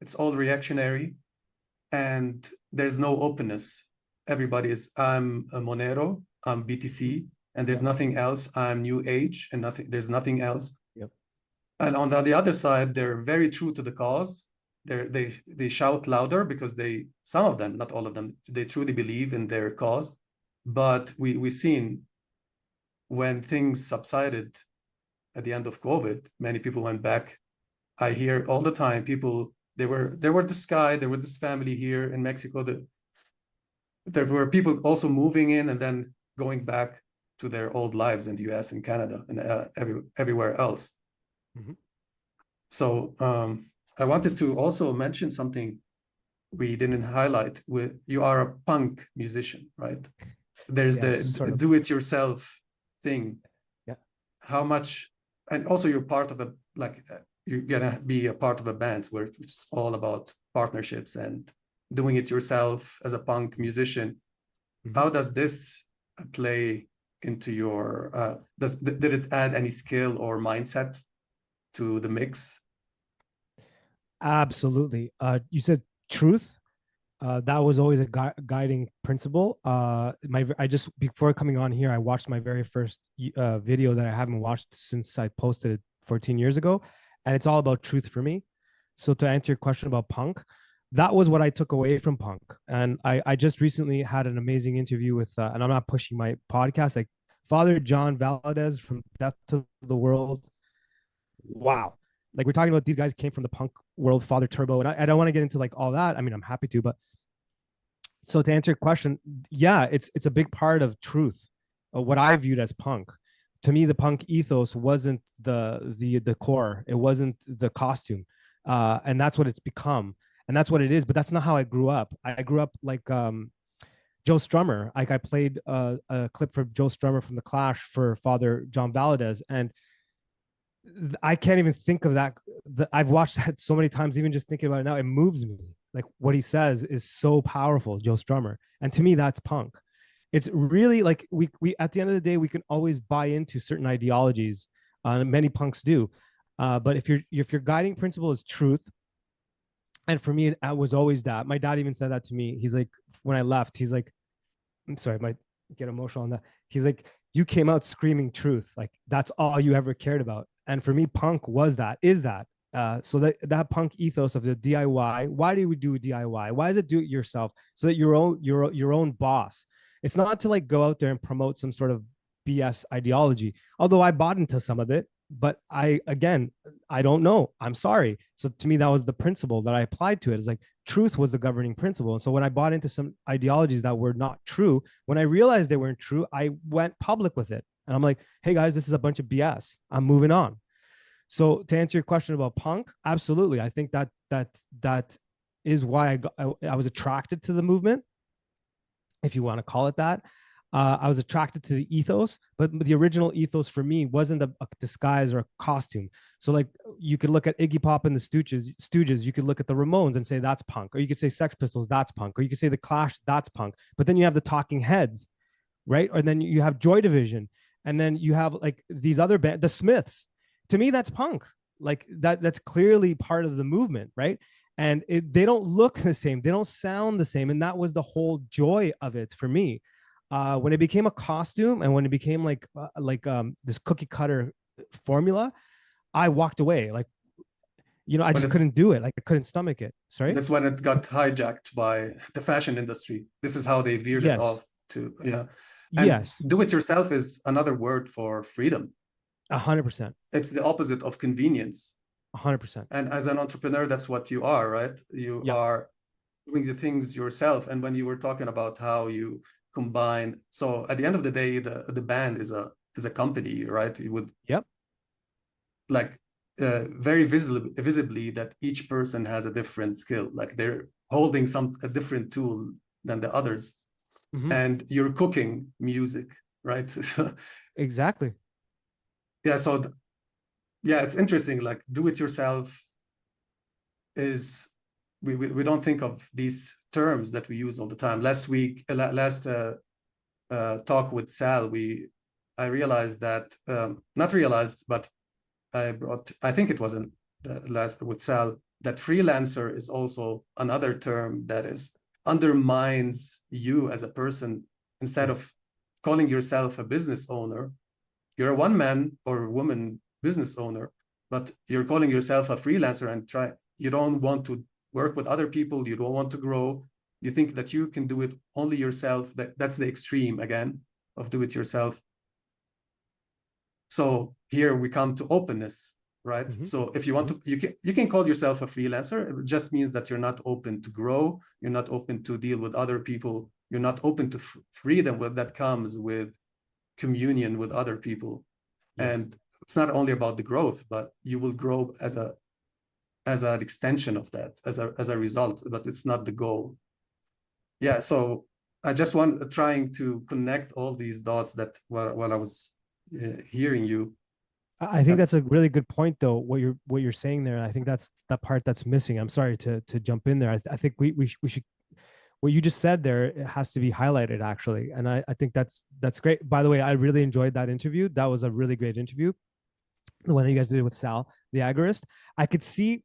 It's all reactionary, and there's no openness. Everybody is, I'm a Monero, I'm BTC, and there's nothing else. I'm New Age, and there's nothing else.
Yep.
And on the other side, they're very true to the cause. They shout louder because some of them, not all of them, they truly believe in their cause. But we've seen when things subsided at the end of COVID, many people went back. I hear all the time people, there were this family here in Mexico, that there were people also moving in and then going back to their old lives in the US and Canada and everywhere else.
Mm-hmm.
So I wanted to also mention something we didn't highlight. You are a punk musician, right? There's the do-it-yourself thing.
Yeah.
How much, and also you're part of you're gonna be a part of a band where it's all about partnerships and doing it yourself as a punk musician. Mm-hmm. How does this play into your, did it add any skill or mindset to the mix?
Absolutely. You said truth. That was always a guiding principle. I just, before coming on here, I watched my very first video that I haven't watched since I posted it 14 years ago, and it's all about truth for me. So to answer your question about punk, that was what I took away from punk. And I just recently had an amazing interview with, and I'm not pushing my podcast, like Father John Valadez from Death to the World. Wow. Like, we're talking about, these guys came from the punk world, Father Turbo, and I don't want to get into like all that. I mean, I'm happy to, but so to answer your question, yeah, it's a big part of truth, what I viewed as punk. To me, the punk ethos wasn't the core. It wasn't the costume, and that's what it's become, and that's what it is. But that's not how I grew up. I grew up like Joe Strummer. Like, I played a clip for Joe Strummer from The Clash for Father John Valadez, and I can't even think of that. I've watched that so many times, even just thinking about it now, it moves me. Like, what he says is so powerful, Joe Strummer. And to me, that's punk. It's really like, we at the end of the day, we can always buy into certain ideologies. Many punks do. But if your guiding principle is truth, and for me, it was always that. My dad even said that to me. He's like, when I left, he's like, I'm sorry, I might get emotional on that. He's like, you came out screaming truth. Like, that's all you ever cared about. And for me, punk is that. So that punk ethos of the DIY. Why do we do DIY? Why is it do it yourself? So that your own boss. It's not to like go out there and promote some sort of BS ideology. Although I bought into some of it, but I don't know. I'm sorry. So to me, that was the principle that I applied to it. It's like, truth was the governing principle. And so when I bought into some ideologies that were not true, when I realized they weren't true, I went public with it. And I'm like, hey guys, this is a bunch of BS. I'm moving on. So to answer your question about punk, absolutely. I think that is why I was attracted to the movement, if you want to call it that. I was attracted to the ethos, but the original ethos for me wasn't a disguise or a costume. So like you could look at Iggy Pop and the Stooges, you could look at the Ramones and say that's punk, or you could say Sex Pistols, that's punk, or you could say the Clash, that's punk. But then you have the Talking Heads, right? Or then you have Joy Division, and then you have like these other bands, the Smiths. To me, that's punk. Like that's clearly part of the movement, right? And they don't look the same, they don't sound the same, and that was the whole joy of it for me. When it became a costume and when it became this cookie cutter formula, I walked away. Like, I
But
just couldn't do it. Like I couldn't stomach it. Sorry.
that's when it got hijacked by the fashion industry. This is how they veered it
Yes.
off to, yeah. And
Yes.
do it yourself is another word for freedom.
100%.
It's the opposite of convenience.
100%.
And as an entrepreneur, that's what you are, right? You are doing the things yourself. And when you were talking about how you combine, so at the end of the day, the band is a company, right? You would like very visibly that each person has a different skill, like they're holding a different tool than the others. And you're cooking music, right?
Exactly.
Yeah, so it's interesting, like do it yourself is, we don't think of these terms that we use all the time. Last talk with Sal, I realized that, not realized, but I think it was in last with Sal, that freelancer is also another term that undermines you as a person. Instead of calling yourself a business owner, you're a one-man or woman business owner, but you're calling yourself a freelancer and you don't want to work with other people, you don't want to grow, you think that you can do it only yourself. That's the extreme again of do it yourself. So here we come to openness, right? So if you want to, you can call yourself a freelancer. It just means that you're not open to grow, you're not open to deal with other people, you're not open to freedom that comes with communion with other people. And it's not only about the growth, but you will grow as an extension of that, as a result, but it's not the goal. Yeah, so I just trying to connect all these dots that while I was hearing you.
I think that's a really good point, though. What you're saying there, I think that's that part that's missing. I'm sorry to jump in there. I think we should. What you just said there, it has to be highlighted actually, and I think that's great. By the way, I really enjoyed that interview. That was a really great interview. The one that you guys did with Sal, the agorist. I could see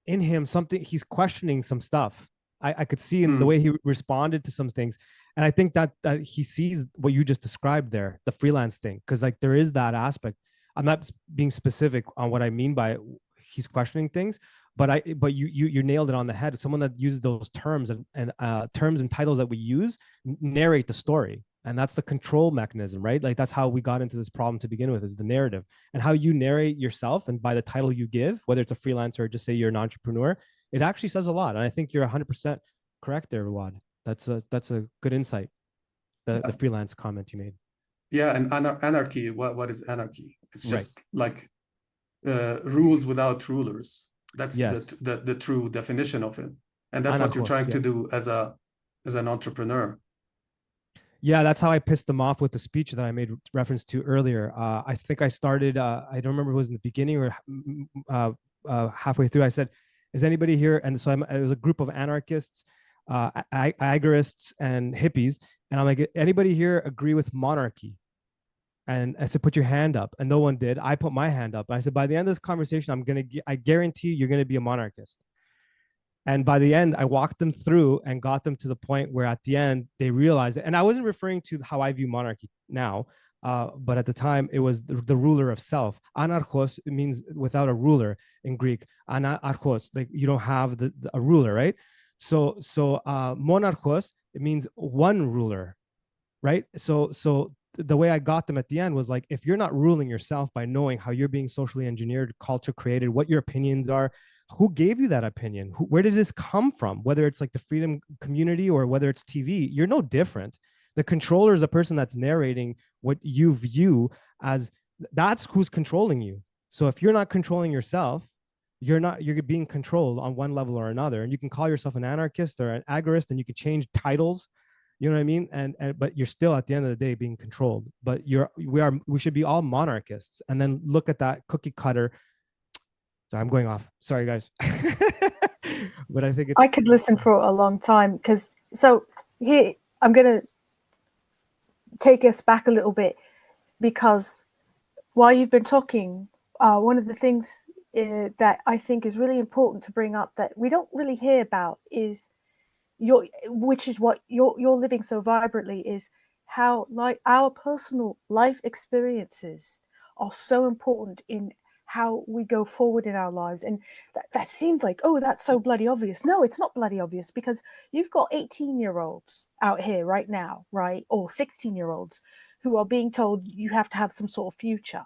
in him something. He's questioning some stuff. I could see in the way he responded to some things. And I think that he sees what you just described there, the freelance thing, because like there is that aspect. I'm not being specific on what I mean by he's questioning things, but you nailed it on the head. Someone that uses those terms and terms and titles that we use narrate the story, and that's the control mechanism, right? Like that's how we got into this problem to begin with, is the narrative and how you narrate yourself, and by the title you give, whether it's a freelancer or just say you're an entrepreneur, it actually says a lot. And I think you're 100% correct there, Rawad. That's a good insight. The freelance comment you made.
Yeah, and anarchy. What is anarchy? It's just like rules without rulers. That's the true definition of it, and that's what you're trying to do as an entrepreneur.
Yeah, that's how I pissed them off with the speech that I made reference to earlier. I think I started. I don't remember if it was in the beginning or halfway through. I said, "Is anybody here?" And so it was a group of anarchists, agorists, and hippies. And I'm like, "Anybody here agree with monarchy?" And I said, "Put your hand up." And no one did. I put my hand up. I said, "By the end of this conversation, I guarantee you're gonna be a monarchist." And by the end, I walked them through and got them to the point where at the end they realized it. And I wasn't referring to how I view monarchy now, but at the time it was the ruler of self. Anarchos, it means without a ruler in Greek. Anarchos, like you don't have a ruler, right? So monarchos, it means one ruler, right? So the way I got them at the end was like, if you're not ruling yourself by knowing how you're being socially engineered, culture created, what your opinions are, who gave you that opinion? Where did this come from? Whether it's like the freedom community or whether it's TV, you're no different. The controller is the person that's narrating what you view as, that's who's controlling you. So if you're not controlling yourself, you're being controlled on one level or another. And you can call yourself an anarchist or an agorist, and you can change titles. You know what I mean? And but you're still at the end of the day being controlled. But we should be all monarchists, and then look at that cookie cutter. Sorry, I'm going off. Sorry, guys. But I think it's,
I could listen for a long time, because so here I'm going to take us back a little bit, because while you've been talking, one of the things that I think is really important to bring up that we don't really hear about is which is what you're living so vibrantly, is how like our personal life experiences are so important in how we go forward in our lives. And that seems like, oh, that's so bloody obvious. No, it's not bloody obvious, because you've got 18-year-olds out here right now, right, or 16-year-olds who are being told you have to have some sort of future,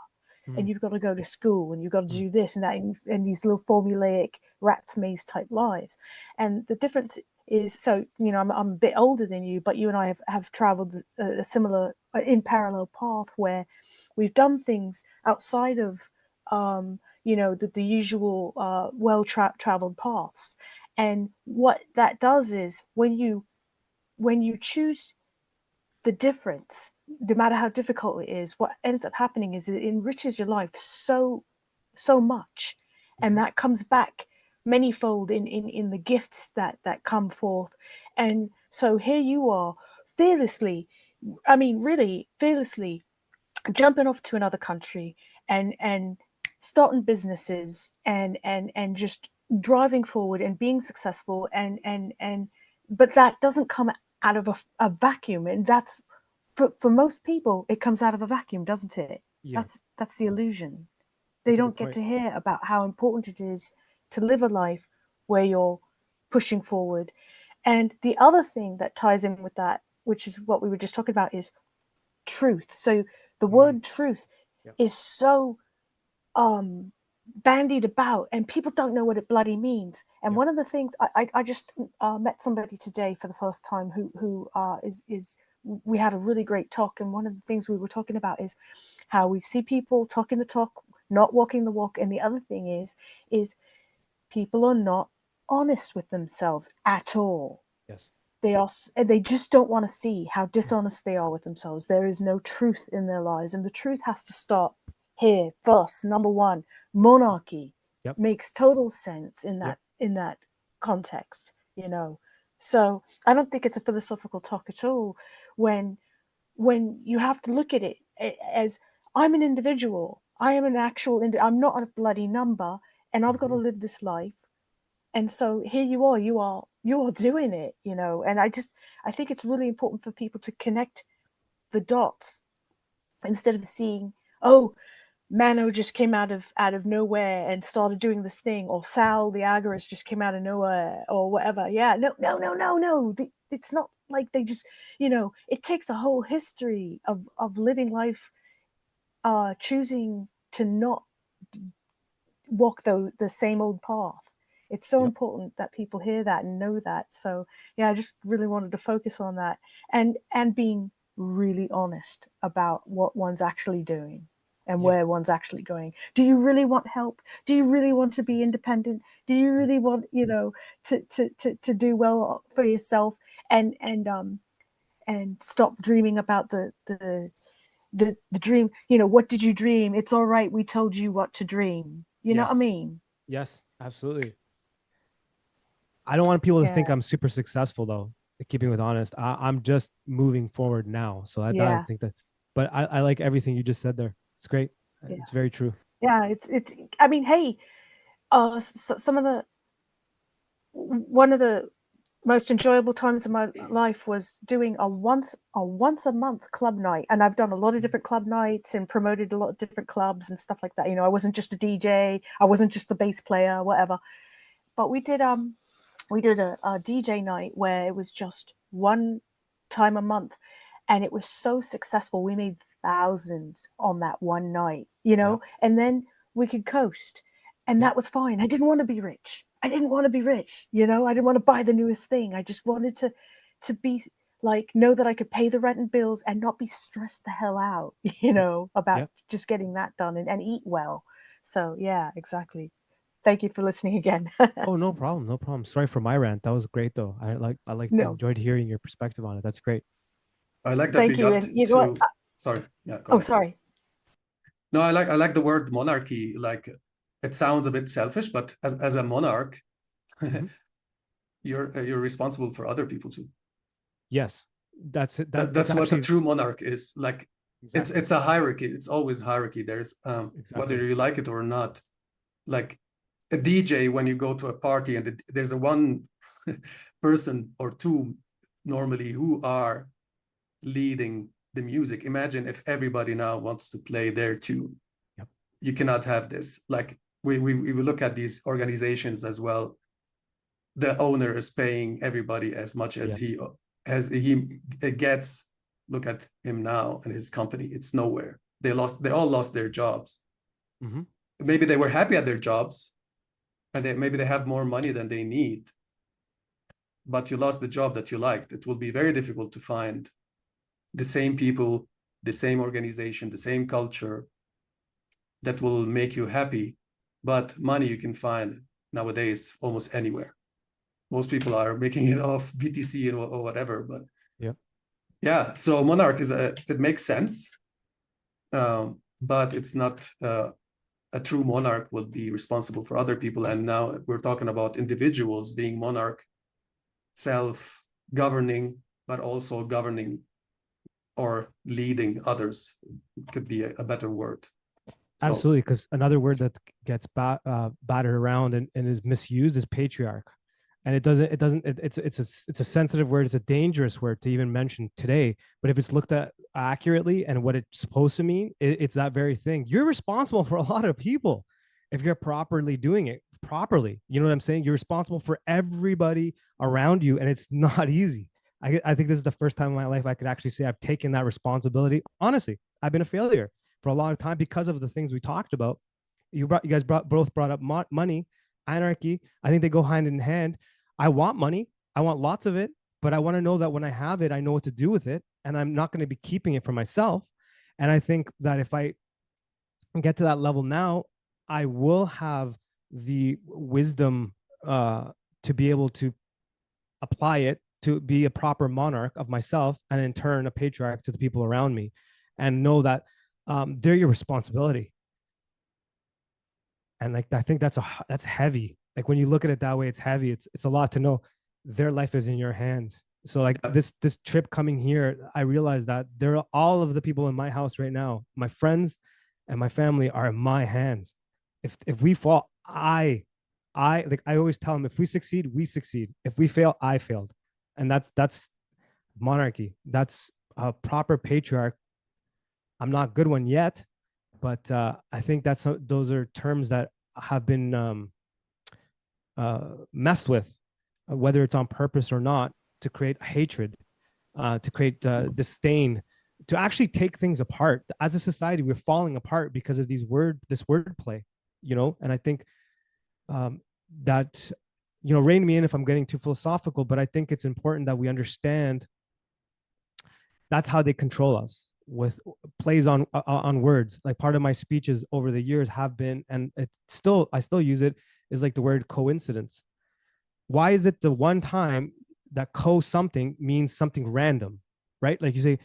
and you've got to go to school, and you've got to do this and that, and these little formulaic rat's maze type lives. And the difference is, so I'm a bit older than you, but you and I have traveled a similar in parallel path, where we've done things outside of the usual well-traveled paths. And what that does is, when you choose the difference, no matter how difficult it is, what ends up happening is it enriches your life so much, and that comes back manyfold in the gifts that come forth. And so here you are, fearlessly, I mean really fearlessly, jumping off to another country, and starting businesses, and just driving forward and being successful, and but that doesn't come out of a vacuum. And that's, for most people, it comes out of a vacuum, doesn't it?
yeah,
That's the illusion. They
that's a
don't
good
get
point.
to hear about how important it is to live a life where you're pushing forward. And the other thing that ties in with that, which is what we were just talking about, is truth. So the word truth
Yeah.
is so bandied about, and people don't know what it bloody means. And
Yeah.
one of the things, I just met somebody today for the first time who is we had a really great talk, and one of the things we were talking about is how we see people talking the talk, not walking the walk. And the other thing is people are not honest with themselves at all.
Yes.
They just don't want to see how dishonest they are with themselves. There is no truth in their lives, and the truth has to start here first. Number one, monarchy
Yep.
makes total sense in
Yep.
that context. So I don't think it's a philosophical talk at all when you have to look at it as, I'm an individual. I am an actual. I'm not a bloody number, and I've got to live this life. And so here you are. You are doing it. And I think it's really important for people to connect the dots, instead of seeing, oh, Mano just came out of nowhere and started doing this thing, or Sal the agorist just came out of nowhere, or whatever. Yeah, no. It's not like they just, it takes a whole history of living life, choosing to not walk the same old path. It's so
Yep.
important that people hear that and know that. So yeah, I just really wanted to focus on that, and being really honest about what one's actually doing and
Yeah.
where one's actually going. Do you really want help? Do you really want to be independent? Do you really want, to do well for yourself, and stop dreaming about the dream? What did you dream? It's all right, we told you what to dream. You know what I
Yes.
mean?
Yes. Absolutely. I don't want people to think
Yeah,
I'm super successful though. Keeping with honest, I'm just moving forward now. So I
yeah,
think that, but I like everything you just said there. It's great.
yeah,
It's very true.
yeah. It's. I mean, hey, some of the one of the most enjoyable times of my life was doing a once a month club night. And I've done a lot of different club nights and promoted a lot of different clubs and stuff like that. I wasn't just a DJ, I wasn't just the bass player, whatever. But we did a DJ night where it was just one time a month, and it was so successful. We made thousands on that one night,
Yeah.
and then we could coast, and
Yep.
that was fine. I didn't want to be rich. I didn't want to be rich, I didn't want to buy the newest thing. I just wanted to be like, know that I could pay the rent and bills and not be stressed the hell out, about
Yep.
just getting that done, and eat well. So yeah, exactly. Thank you for listening again.
Oh, no problem, no problem. Sorry for my rant. That was great though. I
No,
enjoyed hearing your perspective on it. That's great.
I like that we
thank you.
got
And you know what?
to. Sorry, yeah, go
Oh,
ahead.
sorry.
No, I like the word monarchy. Like, it sounds a bit selfish, but as a monarch,
Mhm.
you're responsible for other people too.
Yes, that's it. That's
That's what a
actually
true monarch is. Like,
exactly,
it's a hierarchy. It's always hierarchy. There's whether
exactly.
you like it or not. Like a DJ, when you go to a party and there's a one person or two normally who are leading the music. Imagine if everybody now wants to play their tune.
Yep.
You cannot have this. Like, we look at these organizations as well. The owner is paying everybody as much
Yeah.
as he gets. Look at him now and his company. It's nowhere. They all lost their jobs.
Mm-hmm.
Maybe they were happy at their jobs, and maybe they have more money than they need, but you lost the job that you liked. It will be very difficult to find the same people, the same organization, the same culture that will make you happy. But money you can find nowadays almost anywhere. Most people are making it off BTC or whatever. But
Yeah.
yeah, so monarch it makes sense, but it's not. A true monarch will be responsible for other people. And now we're talking about individuals being monarch, self-governing, but also governing or leading others. Could be a better word. So
Absolutely, because another word that gets battered around and is misused is patriarch, and it's a sensitive word. It's a dangerous word to even mention today. But if it's looked at accurately and what it's supposed to mean, it's that very thing. You're responsible for a lot of people if you're properly doing it properly. You know what I'm saying? You're responsible for everybody around you, and it's not easy. I think this is the first time in my life I could actually say I've taken that responsibility. Honestly, I've been a failure for a long time because of the things we talked about. You guys both brought up money, anarchy. I think they go hand in hand. I want money. I want lots of it, but I want to know that when I have it, I know what to do with it, and I'm not going to be keeping it for myself. And I think that if I get to that level now, I will have the wisdom to be able to apply it to be a proper monarch of myself, and in turn a patriarch to the people around me, and know that they're your responsibility. And like I think that's heavy. Like when you look at it that way, it's heavy. It's a lot to know their life is in your hands. So like this trip coming here, I realized that there are all of the people in my house right now, my friends and my family are in my hands. If we fall, I like I always tell them, if we succeed, we succeed. If we fail, I failed. And that's monarchy. That's a proper patriarch. I'm not good one yet, but I think those are terms that have been messed with, whether it's on purpose or not, to create hatred, to create disdain, to actually take things apart. As a society, we're falling apart because of this wordplay, you know. And I think that, you know, rein me in if I'm getting too philosophical, but I think it's important that we understand that's how they control us, with plays on words. Like part of my speeches over the years have been, and I still use it, is like the word coincidence. Why is it the one time that co something means something random, right? Like you say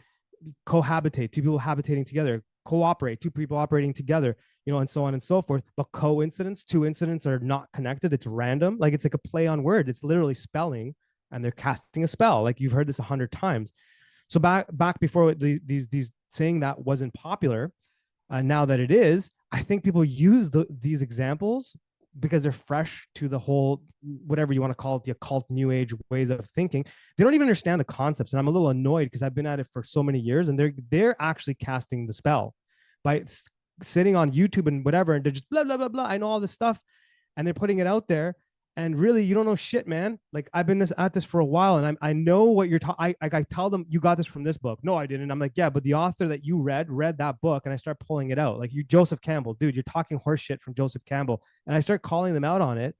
cohabitate, two people habitating together, cooperate, two people operating together, you know, and so on and so forth. But coincidence, two incidents are not connected. It's random. Like it's like a play on word. It's literally spelling, and they're casting a spell. Like you've heard this 100 times. So back before these saying that wasn't popular, now that it is, I think people use these examples because they're fresh to the whole, whatever you want to call it, the occult new age ways of thinking. They don't even understand the concepts, and I'm a little annoyed because I've been at it for so many years, and they're actually casting the spell by sitting on YouTube and whatever, and they're just blah blah blah blah. I know all this stuff, and they're putting it out there, and really you don't know shit, man. Like I've been at this for a while, and I know what you're talking. I tell them, you got this from this book. No, I didn't. I'm like, yeah, but the author that you read that book, and I start pulling it out. Like, you Joseph Campbell, dude, you're talking horse shit from Joseph Campbell, and I start calling them out on it.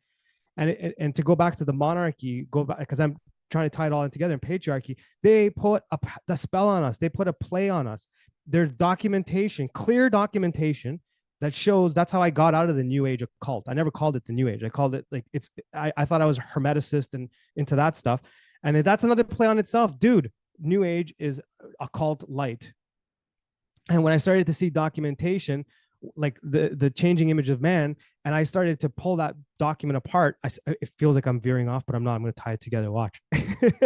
And to go back to the monarchy, go back, because I'm trying to tie it all in together. In patriarchy, they put the spell on us. They put a play on us. There's documentation, clear documentation that shows. That's how I got out of the New Age occult. I never called it the New Age. I called it like I thought I was a hermeticist and into that stuff. And that's another play on itself, dude. New Age is occult light. And when I started to see documentation, like the changing image of man, and I started to pull that document apart, it feels like I'm veering off, but I'm not. I'm going to tie it together. Watch. And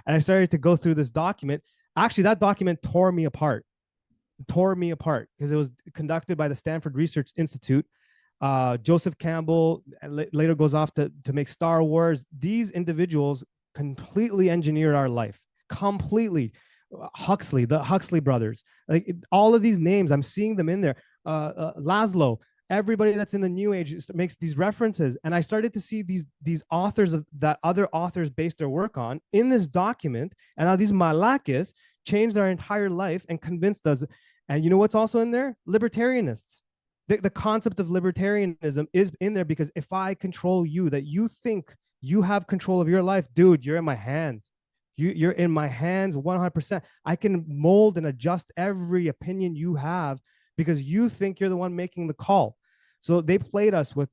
I started to go through this document. Actually, that document tore me apart because it was conducted by the Stanford Research Institute. Joseph Campbell later goes off to make Star Wars. These individuals completely engineered our life. Completely. Huxley, the Huxley brothers, like all of these names, I'm seeing them in there. Laszlo, everybody that's in the New Age makes these references, and I started to see these authors that other authors based their work on in this document, and now these malakis changed our entire life and convinced us. And you know what's also in there? Libertarianists. The concept of libertarianism is in there because if I control you, that you think you have control of your life, dude, you're in my hands. You're in my hands 100%. I can mold and adjust every opinion you have because you think you're the one making the call. So they played us with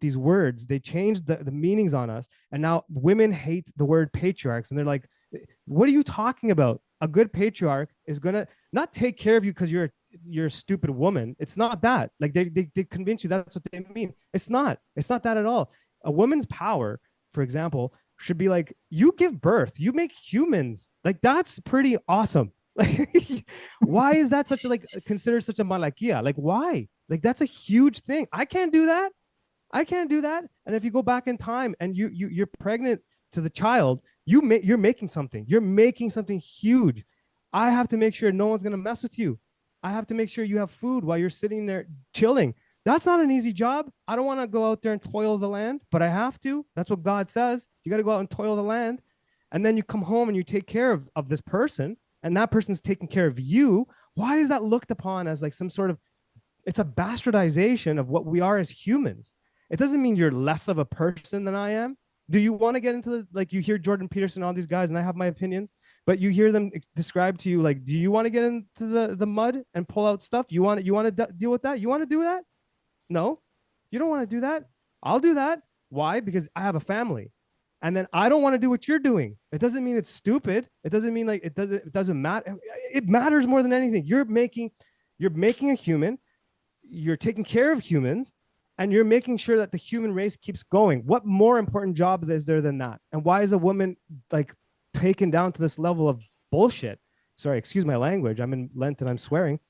these words. They changed the meanings on us. And now women hate the word patriarchs. And they're like, what are you talking about? A good patriarch is going to not take care of you because you're a stupid woman. It's not that. Like they convince you that's what they mean. It's not that at all. A woman's power, for example, should be like, you give birth, you make humans. Like that's pretty awesome. Like why is that such a like considered such a malakia? Like why? Like that's a huge thing. I can't do that. And if you go back in time and you're pregnant to the child, you're making something. You're making something huge. I have to make sure no one's gonna mess with you. I have to make sure you have food while you're sitting there chilling. That's not an easy job. I don't want to go out there and toil the land, but I have to. That's what God says. You got to go out and toil the land. And then you come home and you take care of this person, and that person's taking care of you. Why is that looked upon as like some sort of, it's a bastardization of what we are as humans. It doesn't mean you're less of a person than I am. Do you want to get into the, like you hear Jordan Peterson, all these guys, and I have my opinions, but you hear them describe to you, like, do you want to get into the mud and pull out stuff? You want to deal with that? You want to do that? No, you don't want to do that. I'll do that. Why? Because I have a family. And then I don't want to do what you're doing. It doesn't mean it's stupid. It doesn't mean like it doesn't matter. It matters more than anything. You're making a human, you're taking care of humans, and you're making sure that the human race keeps going. What more important job is there than that? And why is a woman like taken down to this level of bullshit? Sorry, excuse my language. I'm in Lent and I'm swearing.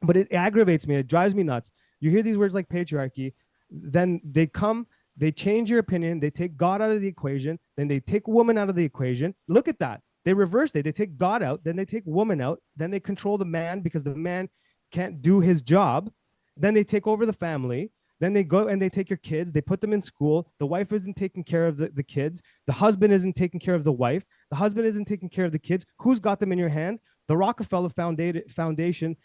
But it aggravates me. It drives me nuts. You hear these words like patriarchy, then they change your opinion. They take God out of the equation. Then they take woman out of the equation. Look at that. They reverse it. They take God out. Then they take woman out. Then they control the man because the man can't do his job. Then they take over the family. Then they go and they take your kids. They put them in school. The wife isn't taking care of the kids. The husband isn't taking care of the wife. The husband isn't taking care of the kids. Who's got them in your hands? The Rockefeller Foundation,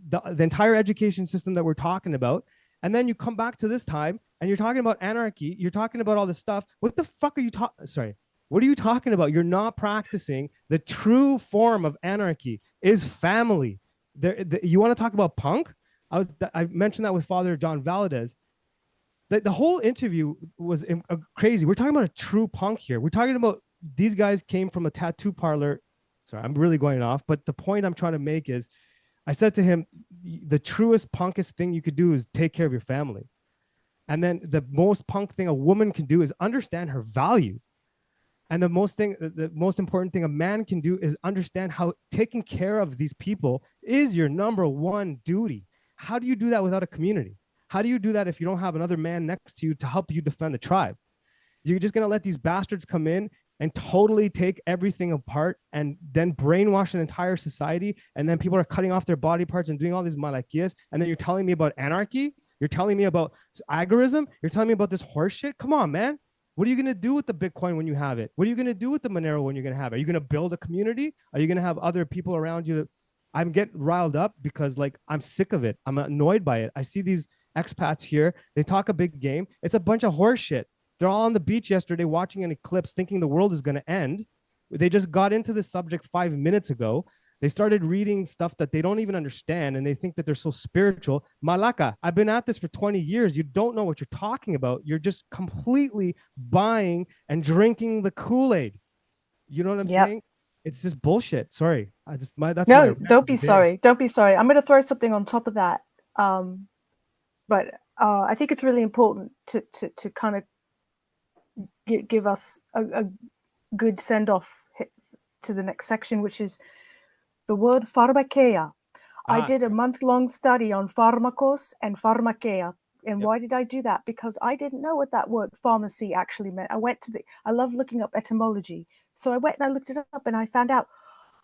the entire education system that we're talking about. And then you come back to this time and you're talking about anarchy. You're talking about all this stuff. What the fuck are you talking? Sorry. What are you talking about? You're not practicing the true form of anarchy is family. You want to talk about punk? I mentioned that with Father John Valadez. The whole interview was crazy. We're talking about a true punk here. We're talking about these guys came from a tattoo parlor. Sorry, I'm really going off. But the point I'm trying to make is I said to him, the truest punkest thing you could do is take care of your family. And then the most punk thing a woman can do is understand her value. And the most important thing a man can do is understand how taking care of these people is your number one duty. How do you do that without a community? How do you do that if you don't have another man next to you to help you defend the tribe? You're just going to let these bastards come in and totally take everything apart and then brainwash an entire society. And then people are cutting off their body parts and doing all these malakias. And then you're telling me about anarchy. You're telling me about agorism. You're telling me about this horse shit. Come on, man. What are you going to do with the Bitcoin when you have it? What are you going to do with the Monero when you're going to have it? Are you going to build a community? Are you going to have other people around you? I'm getting riled up because like I'm sick of it. I'm annoyed by it. I see these expats here. They talk a big game. It's a bunch of horse shit. They're all on the beach yesterday watching an eclipse thinking the world is going to end. They just got into this subject 5 minutes ago. They started reading stuff that they don't even understand, and they think that they're so spiritual. Malaka, I've been at this for 20 years. You don't know what you're talking about. You're just completely buying and drinking the Kool-Aid. You know what I'm
Yep.
saying? It's just bullshit. Sorry. That's my
No,
rant
don't
of the
be
day.
sorry. Don't be sorry. I'm going to throw something on top of that. But I think it's really important to kind of give us a good send off to the next section, which is the word pharmakeia. I did a month-long study on pharmakos and pharmakeia. And
Yep.
why did I do that? Because I didn't know what that word pharmacy actually meant. I love looking up etymology. So I went and I looked it up and I found out,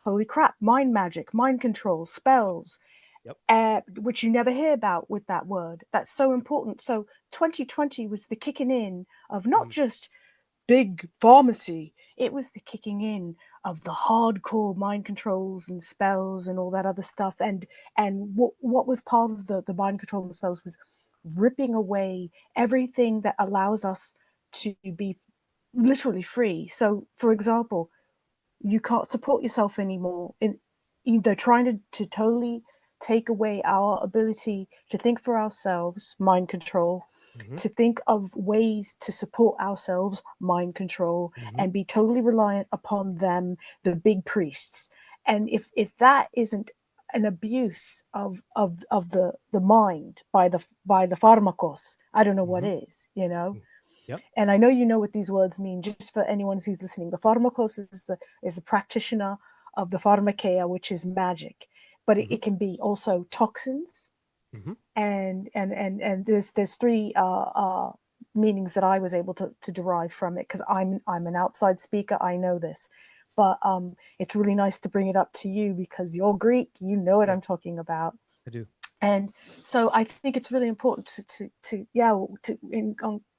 holy crap, mind magic, mind control, spells,
Yep.
which you never hear about with that word. That's so important. So 2020 was the kicking in of not just big pharmacy, it was the kicking in of the hardcore mind controls and spells and all that other stuff. And what was part of the mind control and spells was ripping away everything that allows us to be literally free. So, for example, you can't support yourself anymore. They're trying to totally take away our ability to think for ourselves, mind control, to think of ways to support ourselves, mind control, and be totally reliant upon them, the big priests. And if that isn't an abuse of the mind by the pharmakos, I don't know what is, you know.
Yep.
And I know you know what these words mean. Just for anyone who's listening, the pharmakos is the practitioner of the pharmakeia, which is magic, but it can be also toxins, and there's three meanings that I was able to derive from it, because I'm an outside speaker. I know this, but it's really nice to bring it up to you because you're Greek. You know what I'm talking about.
I do.
And so I think it's really important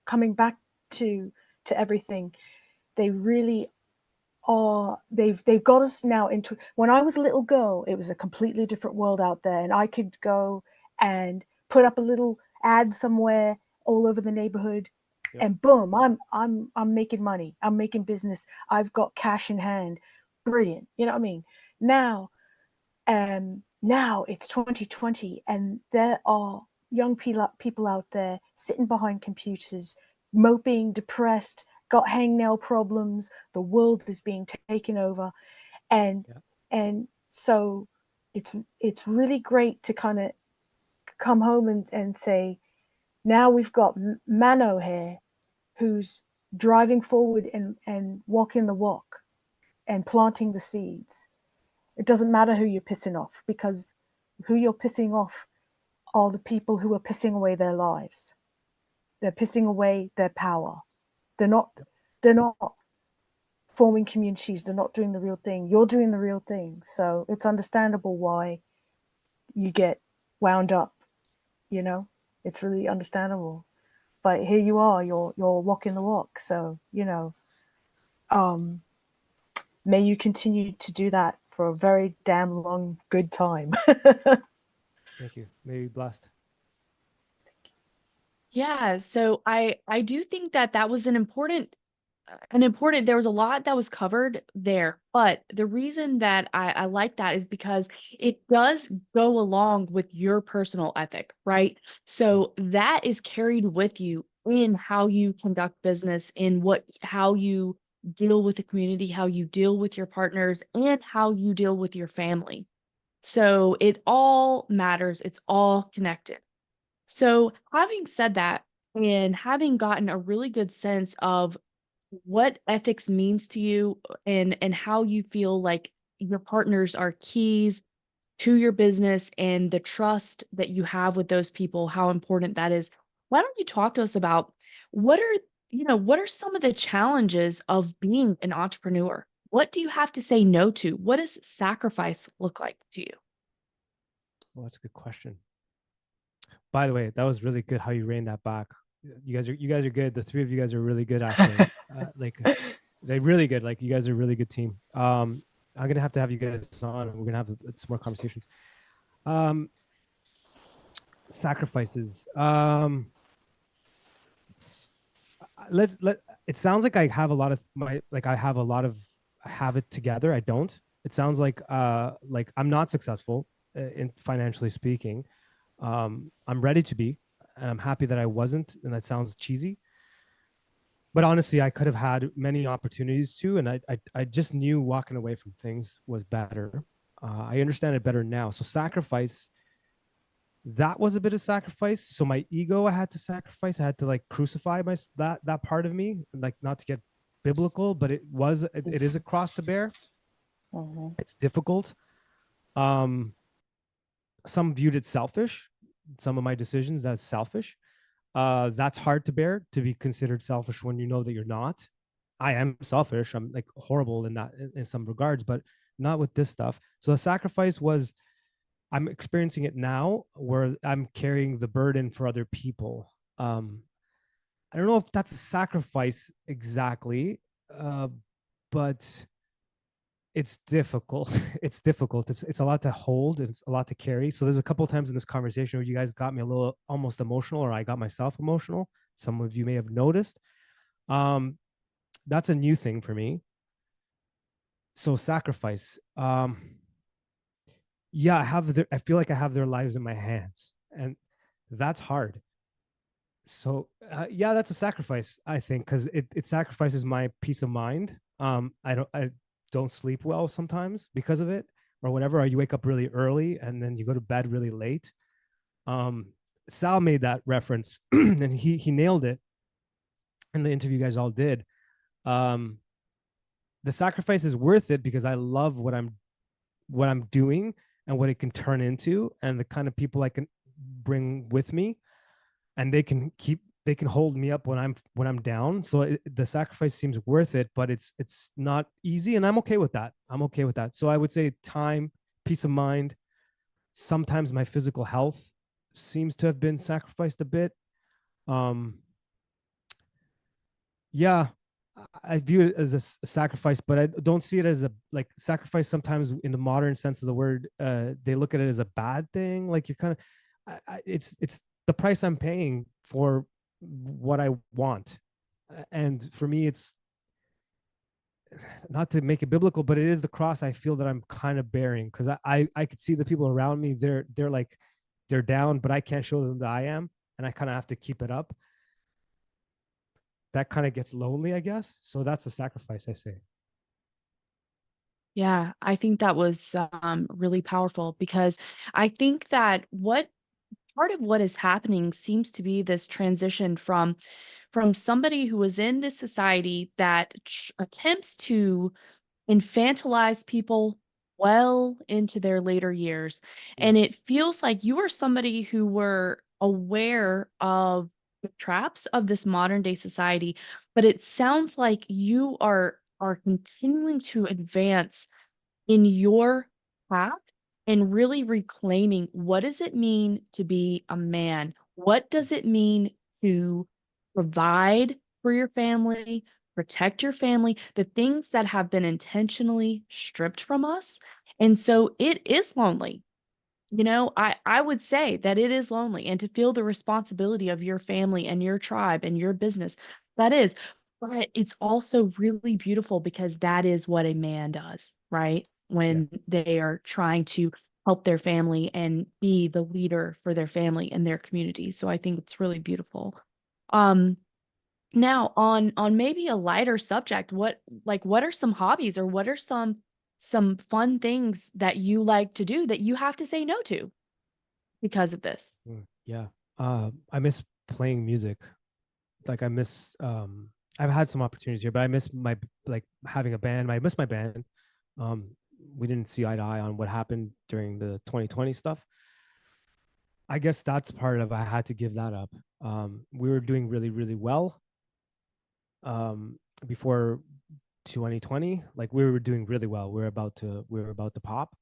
coming back to everything. They really are. They've got us now into. When I was a little girl, it was a completely different world out there, and I could go and put up a little ad somewhere all over the neighborhood, and boom, I'm making money. I'm making business. I've got cash in hand. Brilliant. You know what I mean? Now it's 2020, and there are young people out there sitting behind computers, moping, depressed, got hangnail problems. The world is being taken over, and so it's really great to kind of come home and say, now we've got Mano here, who's driving forward and walking the walk and planting the seeds. It doesn't matter who you're pissing off, because who you're pissing off are the people who are pissing away their lives. They're pissing away their power. They're not forming communities. They're not doing the real thing. You're doing the real thing. So it's understandable why you get wound up, you know? It's really understandable. But here you are, you're walking the walk. So, you know, may you continue to do that for a very damn long, good time.
Thank you. May you be blessed.
Yeah, so I do think that that was there was a lot that was covered there, but the reason that I like that is because it does go along with your personal ethic, right? So that is carried with you in how you conduct business, in how you deal with the community, how you deal with your partners, and how you deal with your family. So it all matters. It's all connected. So, having said that, and having gotten a really good sense of what ethics means to you, and how you feel like your partners are keys to your business and the trust that you have with those people, how important that is. Why don't you talk to us about what are, what are some of the challenges of being an entrepreneur? What do you have to say no to? What does sacrifice look like to you?
Well, that's a good question. By the way, that was really good how you reined that back. You guys are good. The three of you guys are really good, actually. They're really good. Like, you guys are a really good team. I'm gonna have to have you guys on. We're gonna have some more conversations. Sacrifices. Let. It sounds like I have a lot of I have it together. I don't. It sounds like I'm not successful in financially speaking. I'm ready to be, and I'm happy that I wasn't. And that sounds cheesy, but honestly, I could have had many opportunities to, and I just knew walking away from things was better. I understand it better now. So sacrifice, that was a bit of sacrifice. So my ego, I had to sacrifice. I had to like crucify my that part of me, like not to get biblical, but it is a cross to bear.
Mhm.
It's difficult. Um, some viewed it selfish. Some of my decisions that's selfish. That's hard to bear, to be considered selfish when you know that you're not. I am selfish. I'm like horrible in that in some regards, but not with this stuff. So the sacrifice was, I'm experiencing it now where I'm carrying the burden for other people. I don't know if that's a sacrifice exactly, but it's difficult. It's difficult. It's a lot to hold. It's a lot to carry. So there's a couple of times in this conversation where you guys got me a little almost emotional, or I got myself emotional. Some of you may have noticed. Um, that's a new thing for me. So sacrifice. Yeah, I feel like I have their lives in my hands, and that's hard. So yeah, that's a sacrifice, I think, because it sacrifices my peace of mind. I don't sleep well sometimes because of it, or whatever. Or you wake up really early and then you go to bed really late. um Sal made that reference and he nailed it in the interview you guys all did. um the sacrifice is worth it because I love what I'm doing and what it can turn into, and the kind of people I can bring with me, and they can hold me up when I'm down. So the sacrifice seems worth it, but it's not easy, and I'm okay with that. I'm okay with that. So I would say time, peace of mind, sometimes my physical health seems to have been sacrificed a bit. um yeah, I view it as a sacrifice, but I don't see it as a like sacrifice. Sometimes in the modern sense of the word, they look at it as a bad thing. Like you kind of, it's the price I'm paying for what I want, and for me, it's not to make it biblical, but it is the cross I feel that I'm kind of bearing, because I could see the people around me. They're like they're down, but I can't show them that I am, and I kind of have to keep it up. That kind of gets lonely, I guess. So that's a sacrifice, I say.
Yeah, I think that was really powerful because I think that what part of what is happening seems to be this transition from somebody who is in this society that attempts to infantilize people well into their later years.
Yeah.
And it feels like you are somebody who were aware of the traps of this modern day society, but it sounds like you are continuing to advance in your path and really reclaiming what does it mean to be a man? What does it mean to provide for your family, protect your family, the things that have been intentionally stripped from us? And so it is lonely. I would say that it is lonely, and to feel the responsibility of your family and your tribe and your business, that is. But it's also really beautiful because that is what a man does, right?
Yeah.
When they are trying to help their family and be the leader for their family and their community. So I think it's really beautiful. Um, Now on maybe a lighter subject, what are some hobbies or what are some fun things that you like to do that you have to say no to because of this?
Yeah. I miss playing music. Like I miss I've had some opportunities here, but I miss my like having a band. I miss my band. Um we didn't see eye to eye on what happened during the 2020 stuff. I guess that's part of I had to give that up. We were doing really, really well before 2020. Like we were doing really well. We were about to pop.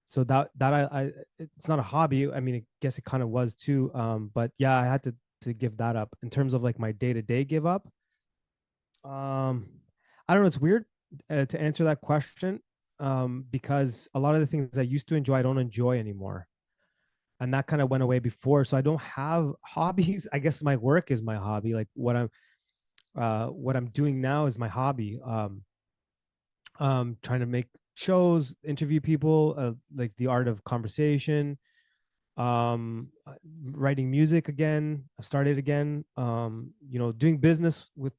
So that I it's not a hobby. I mean, I guess it kind of was too. But yeah, I had to give that up in terms of like my day to day give up. Um, I don't know. It's weird to answer that question because a lot of the things I used to enjoy, I don't enjoy anymore, and that kind of went away before. So I don't have hobbies. I guess my work is my hobby. Like what I'm doing now is my hobby. Trying to make shows, interview people, like the art of conversation, writing music again. I started again, doing business with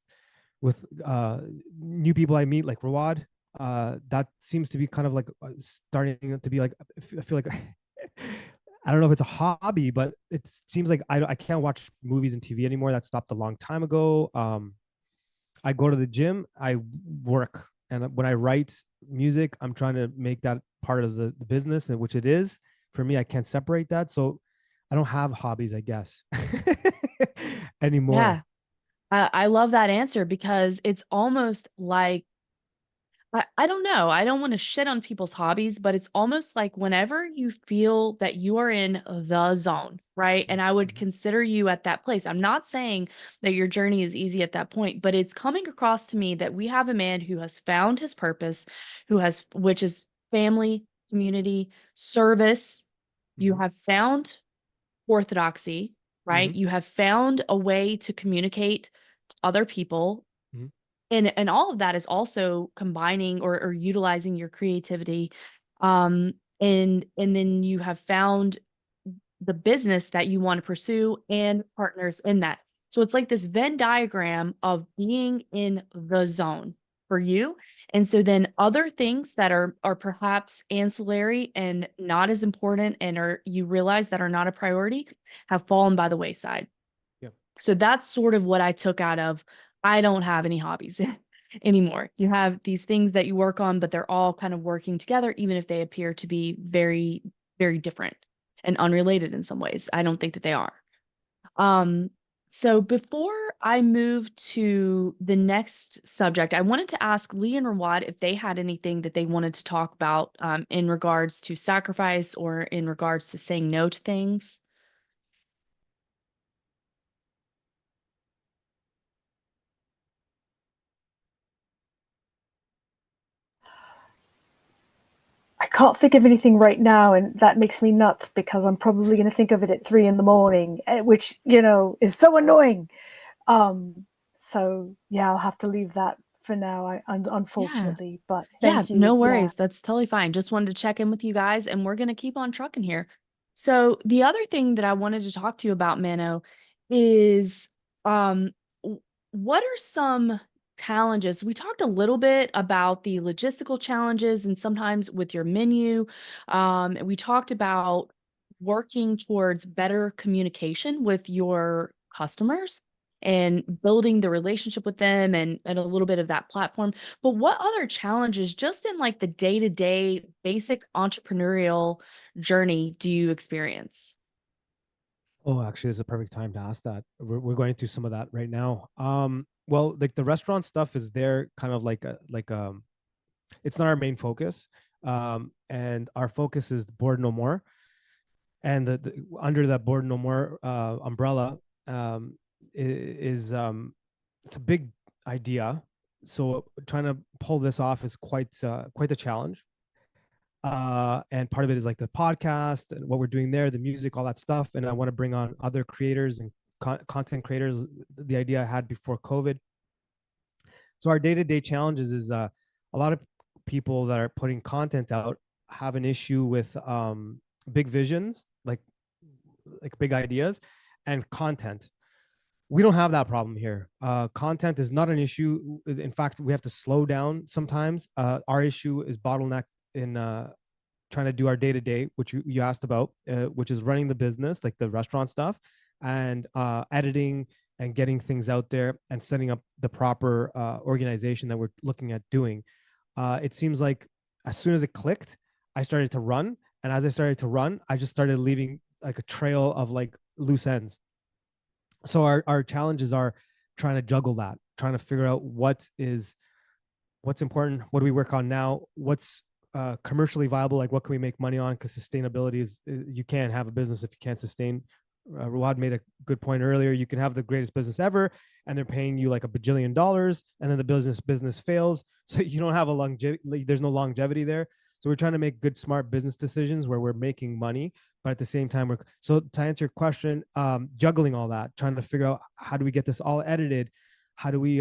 new people I meet, like Rawad. That seems to be kind of like starting to be like, I feel like I don't know if it's a hobby, but it seems like I can't watch movies and TV anymore. That stopped a long time ago. I go to the gym, I work, and when I write music, I'm trying to make that part of the business, and which it is for me. I can't separate that, so I don't have hobbies, I guess, anymore.
Yeah. I love that answer because it's almost like I don't know. I don't want to shit on people's hobbies, but it's almost like whenever you feel that you are in the zone, right? And I would
Mhm.
consider you at that place. I'm not saying that your journey is easy at that point, but it's coming across to me that we have a man who has found his purpose, which is family, community, service. You
Mhm.
have found orthodoxy, right?
Mhm.
You have found a way to communicate to other people,
Mhm.
and all of that is also combining or utilizing your creativity, and then you have found the business that you want to pursue and partners in that. So it's like this Venn diagram of being in the zone for you. And so then other things that are perhaps ancillary and not as important and are you realize that are not a priority have fallen by the wayside.
Yeah.
So that's sort of what I took out of I don't have any hobbies anymore. You have these things that you work on, but they're all kind of working together, even if they appear to be very, very different and unrelated in some ways. I don't think that they are. Um, so before I move to the next subject, I wanted to ask Lee and Rawad if they had anything that they wanted to talk about in regards to sacrifice or in regards to saying no to things.
I can't think of anything right now, and that makes me nuts because I'm probably going to think of it at 3 in the morning, which is so annoying. Um, so yeah, I'll have to leave that for now.
Yeah.
Unfortunately, but
Yeah,
thank
no
you. Yeah.
worries. That's totally fine. Just wanted to check in with you guys, and we're going to keep on trucking here. So, the other thing that I wanted to talk to you about, Mano, is what are some challenges? We talked a little bit about the logistical challenges and sometimes with your menu. We talked about working towards better communication with your customers and building the relationship with them and a little bit of that platform. But what other challenges just in like the day-to-day basic entrepreneurial journey do you experience?
Oh, actually, it's a perfect time to ask that. We're going through some of that right now. Well, like the restaurant stuff is there, kind of it's not our main focus. And our focus is Board No More, and under that Board No More umbrella, is it's a big idea. So trying to pull this off is quite a challenge. And part of it is like the podcast and what we're doing there, the music, all that stuff. And I want to bring on other creators and content creators. The idea I had before COVID. So our day-to-day challenges is a lot of people that are putting content out have an issue with big visions, like big ideas, and content. We don't have that problem here. Content is not an issue. In fact, we have to slow down sometimes. Our issue is bottleneck in trying to do our day to day, which you asked about, which is running the business, like the restaurant stuff, and editing and getting things out there and setting up the proper organization that we're looking at doing. It seems like as soon as it clicked, I started to run. And as I started to run, I just started leaving like a trail of like loose ends. So our challenges are trying to juggle that, trying to figure out what's important, what do we work on now, what's commercially viable, like what can we make money on, because sustainability is you can't have a business if you can't sustain. Rawad made a good point earlier. You can have the greatest business ever and they're paying you like $1 bajillion and then the business fails, so you don't have a longevity, there's no longevity there. So we're trying to make good smart business decisions where we're making money, but at the same time we're, so to answer your question, juggling all that, trying to figure out how do we get this all edited, how do we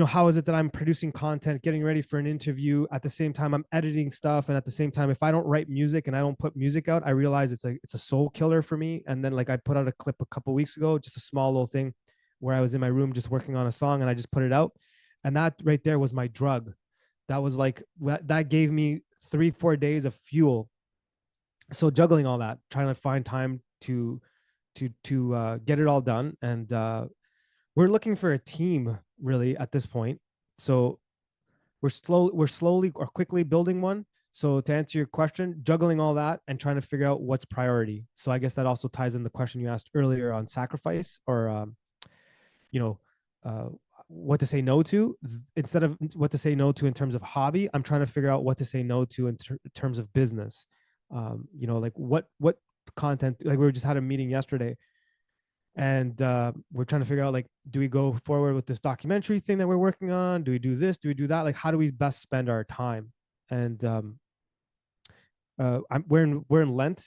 how is it that I'm producing content, getting ready for an interview, at the same time I'm editing stuff, and at the same time, if I don't write music and I don't put music out, I realize it's a soul killer for me. And then like I put out a clip a couple weeks ago, just a small little thing where I was in my room just working on a song, and I just put it out, and that right there was my drug. That was like that gave me 3-4 days of fuel. So juggling all that, trying to find time to get it all done, and we're looking for a team really at this point. So we're slowly or quickly building one. So to answer your question, juggling all that and trying to figure out what's priority. So I guess that also ties in the question you asked earlier on sacrifice, or you know uh, what to say no to. Instead of what to say no to in terms of hobby, I'm trying to figure out what to say no to in terms of business. Like what content, like we just had a meeting yesterday, and we're trying to figure out, like, do we go forward with this documentary thing that we're working on? Do we do this? Do we do that? Like, how do we best spend our time? And we're in Lent,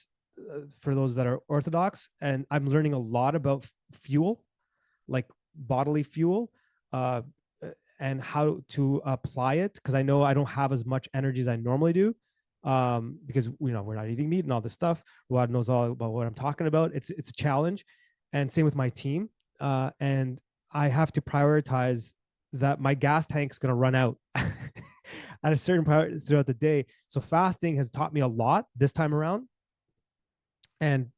for those that are Orthodox, and I'm learning a lot about fuel, like bodily fuel, uh, and how to apply it, because I know I don't have as much energy as I normally do, because we're not eating meat and all this stuff. God knows all about what I'm talking about. It's a challenge, and same with my team. And I have to prioritize that my gas tank's going to run out at a certain point throughout the day. So fasting has taught me a lot this time around, and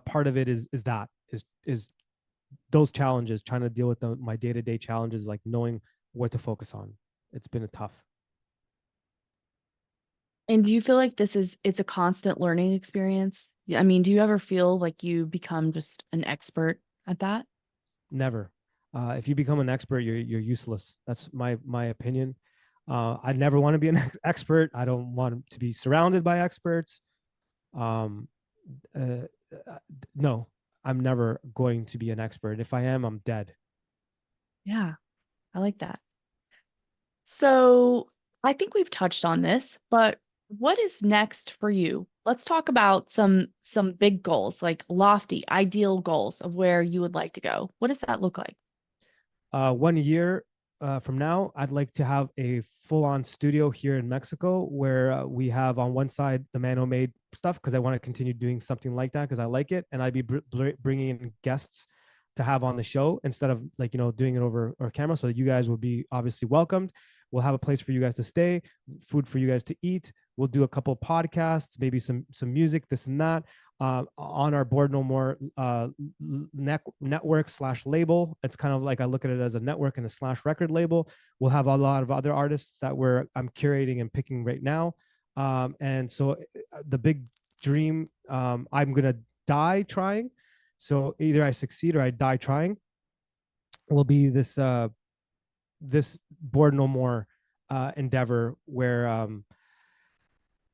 part of it is those challenges, trying to deal with my day-to-day challenges, like knowing what to focus on. It's been a tough.
And do you feel like it's a constant learning experience? I mean, do you ever feel like you become just an expert at that?
Never. If you become an expert, you're useless. That's my opinion. I never want to be an expert. I don't want to be surrounded by experts. Um, uh, no, I'm never going to be an expert. If I am, I'm dead.
Yeah, I like that. So I think we've touched on this, but what is next for you? Let's talk about some big goals, like lofty, ideal goals of where you would like to go. What does that look like?
1 year from now, I'd like to have a full-on studio here in Mexico, where we have on one side the Mano made stuff, because I want to continue doing something like that because I like it, and I'd be bringing in guests to have on the show instead of, like, doing it over camera. So you guys will be obviously welcomed. We'll have a place for you guys to stay, food for you guys to eat. We'll do a couple podcasts, maybe some music, this and that, on our Board No More network slash label. It's kind of like, I look at it as a network and a slash record label. We'll have a lot of other artists that I'm curating and picking right now. And so the big dream, I'm going to die trying. So either I succeed or I die trying, will be this Board No More endeavor, where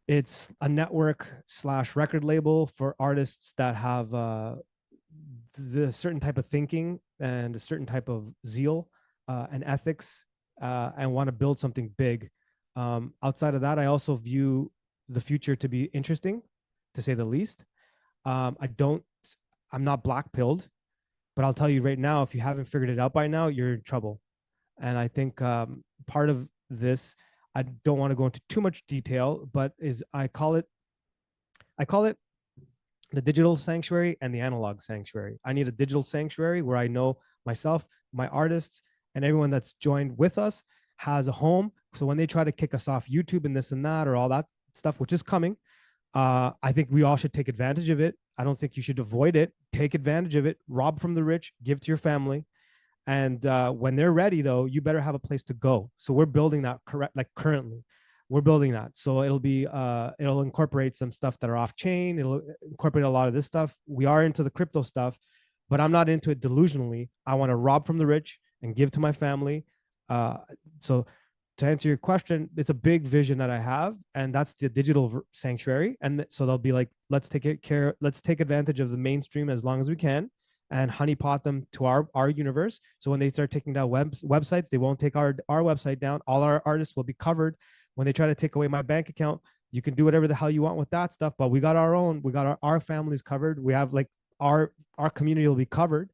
it's a network slash record label for artists that have the certain type of thinking and a certain type of zeal and ethics, and want to build something big. Outside of that, I also view the future to be interesting, to say the least. I'm not black pilled, but I'll tell you right now, if you haven't figured it out by now, you're in trouble. And I think part of this, I don't want to go into too much detail, but I call it the digital sanctuary and the analog sanctuary. I need a digital sanctuary where I know myself, my artists, and everyone that's joined with us has a home. So when they try to kick us off YouTube and this and that, or all that stuff, which is coming, I think we all should take advantage of it. I don't think you should avoid it. Take advantage of it. Rob from the rich. Give to your family. And when they're ready, though, you better have a place to go. So we're building that currently. We're building that. So it'll incorporate some stuff that are off chain. It'll incorporate a lot of this stuff. We are into the crypto stuff, but I'm not into it delusionally. I want to rob from the rich and give to my family. So to answer your question, it's a big vision that I have, and that's the digital sanctuary. And so they'll be like, let's take advantage of the mainstream as long as we can, and honeypot them to our universe. So when they start taking down websites, they won't take our website down. All our artists will be covered. When they try to take away my bank account, you can do whatever the hell you want with that stuff, but we got our own. We got our families covered. We have, like, our community will be covered.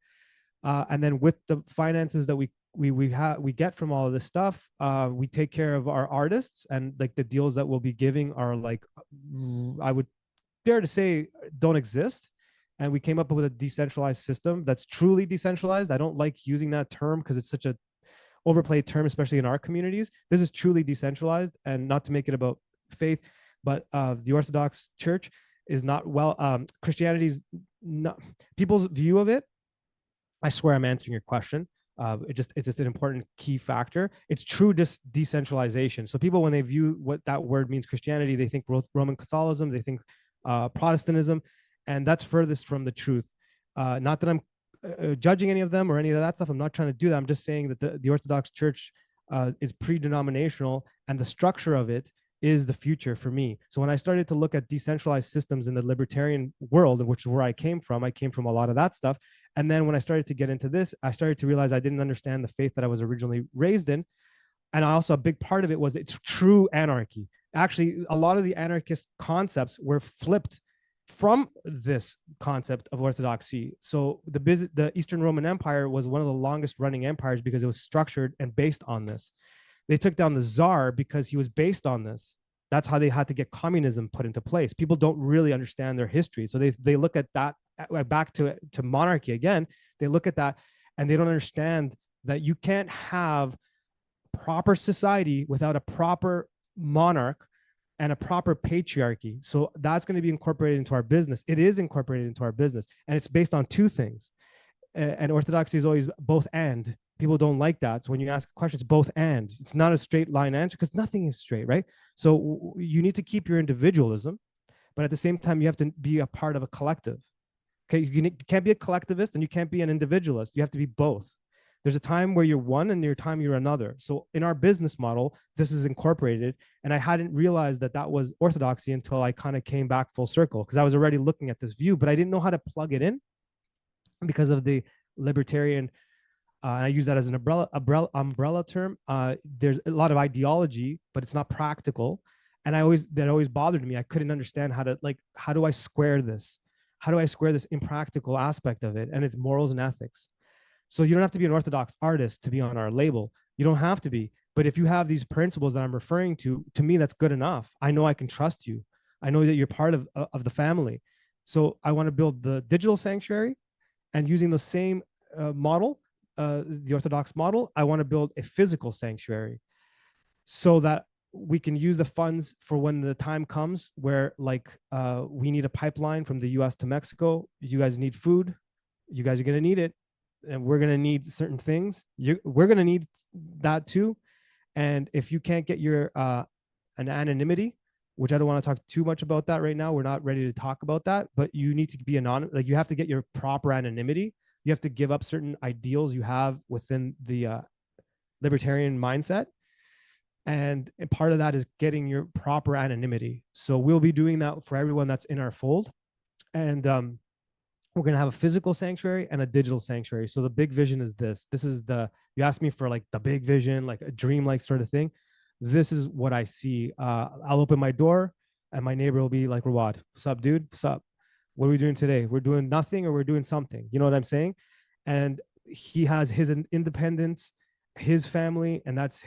And then with the finances that we we get from all of this stuff. We take care of our artists, and like the deals that we'll be giving are like, I would dare to say, don't exist. And we came up with a decentralized system that's truly decentralized. I don't like using that term because it's such a overplayed term, especially in our communities. This is truly decentralized, and not to make it about faith, but the Orthodox Church is not Christianity's not, people's view of it. I swear I'm answering your question. It's just an important key factor. It's true decentralization. So people, when they view what that word means, Christianity, they think Roman Catholicism, they think Protestantism, and that's furthest from the truth. Not that I'm judging any of them or any of that stuff. I'm not trying to do that. I'm just saying that the Orthodox Church is pre-denominational, and the structure of it is the future for me. So when I started to look at decentralized systems in the libertarian world, which is where I came from a lot of that stuff. And then when I started to get into this, I started to realize I didn't understand the faith that I was originally raised in. And also a big part of it was it's true anarchy. Actually, a lot of the anarchist concepts were flipped from this concept of orthodoxy. So the Eastern Roman Empire was one of the longest running empires because it was structured and based on this. They took down the Tsar because he was based on this. That's how they had to get communism put into place. People don't really understand their history. So they look at that, back to monarchy again. They look at that and they don't understand that you can't have proper society without a proper monarch and a proper patriarchy. So that's going to be incorporated into our business. It is incorporated into our business, and it's based on two things. And orthodoxy is always both and. People don't like that. So when you ask a question, it's both and. It's not a straight line answer because nothing is straight, right? So you need to keep your individualism, but at the same time, you have to be a part of a collective. Okay, you can't be a collectivist and you can't be an individualist. You have to be both. There's a time where you're one and there's a time you're another. So in our business model, this is incorporated. And I hadn't realized that that was orthodoxy until I kind of came back full circle, because I was already looking at this view, but I didn't know how to plug it in because of the libertarian. I use that as an umbrella term. There's a lot of ideology, but it's not practical. And that always bothered me. I couldn't understand how do I square this? How do I square this impractical aspect of it? And it's morals and ethics. So you don't have to be an Orthodox artist to be on our label. You don't have to be. But if you have these principles that I'm referring to me, that's good enough. I know I can trust you. I know that you're part of the family. So I want to build the digital sanctuary, and using the same model, the Orthodox model, I want to build a physical sanctuary so that we can use the funds for when the time comes where we need a pipeline from the US to Mexico. You guys need food. You guys are going to need it. And we're going to need certain things. We're going to need that too. And if you can't get your an anonymity, which I don't want to talk too much about that right now. We're not ready to talk about that, but you need to be anonymous. Like, you have to get your proper anonymity. You have to give up certain ideals you have within the libertarian mindset. And part of that is getting your proper anonymity. So we'll be doing that for everyone that's in our fold. And we're going to have a physical sanctuary and a digital sanctuary. So the big vision is this. This is you asked me for like the big vision, like a dream-like sort of thing. This is what I see. I'll open my door and my neighbor will be like, Rawad, what's up, dude? What's up? What are we doing today? We're doing nothing, or we're doing something. You know what I'm saying? And he has his independence, his family, and that's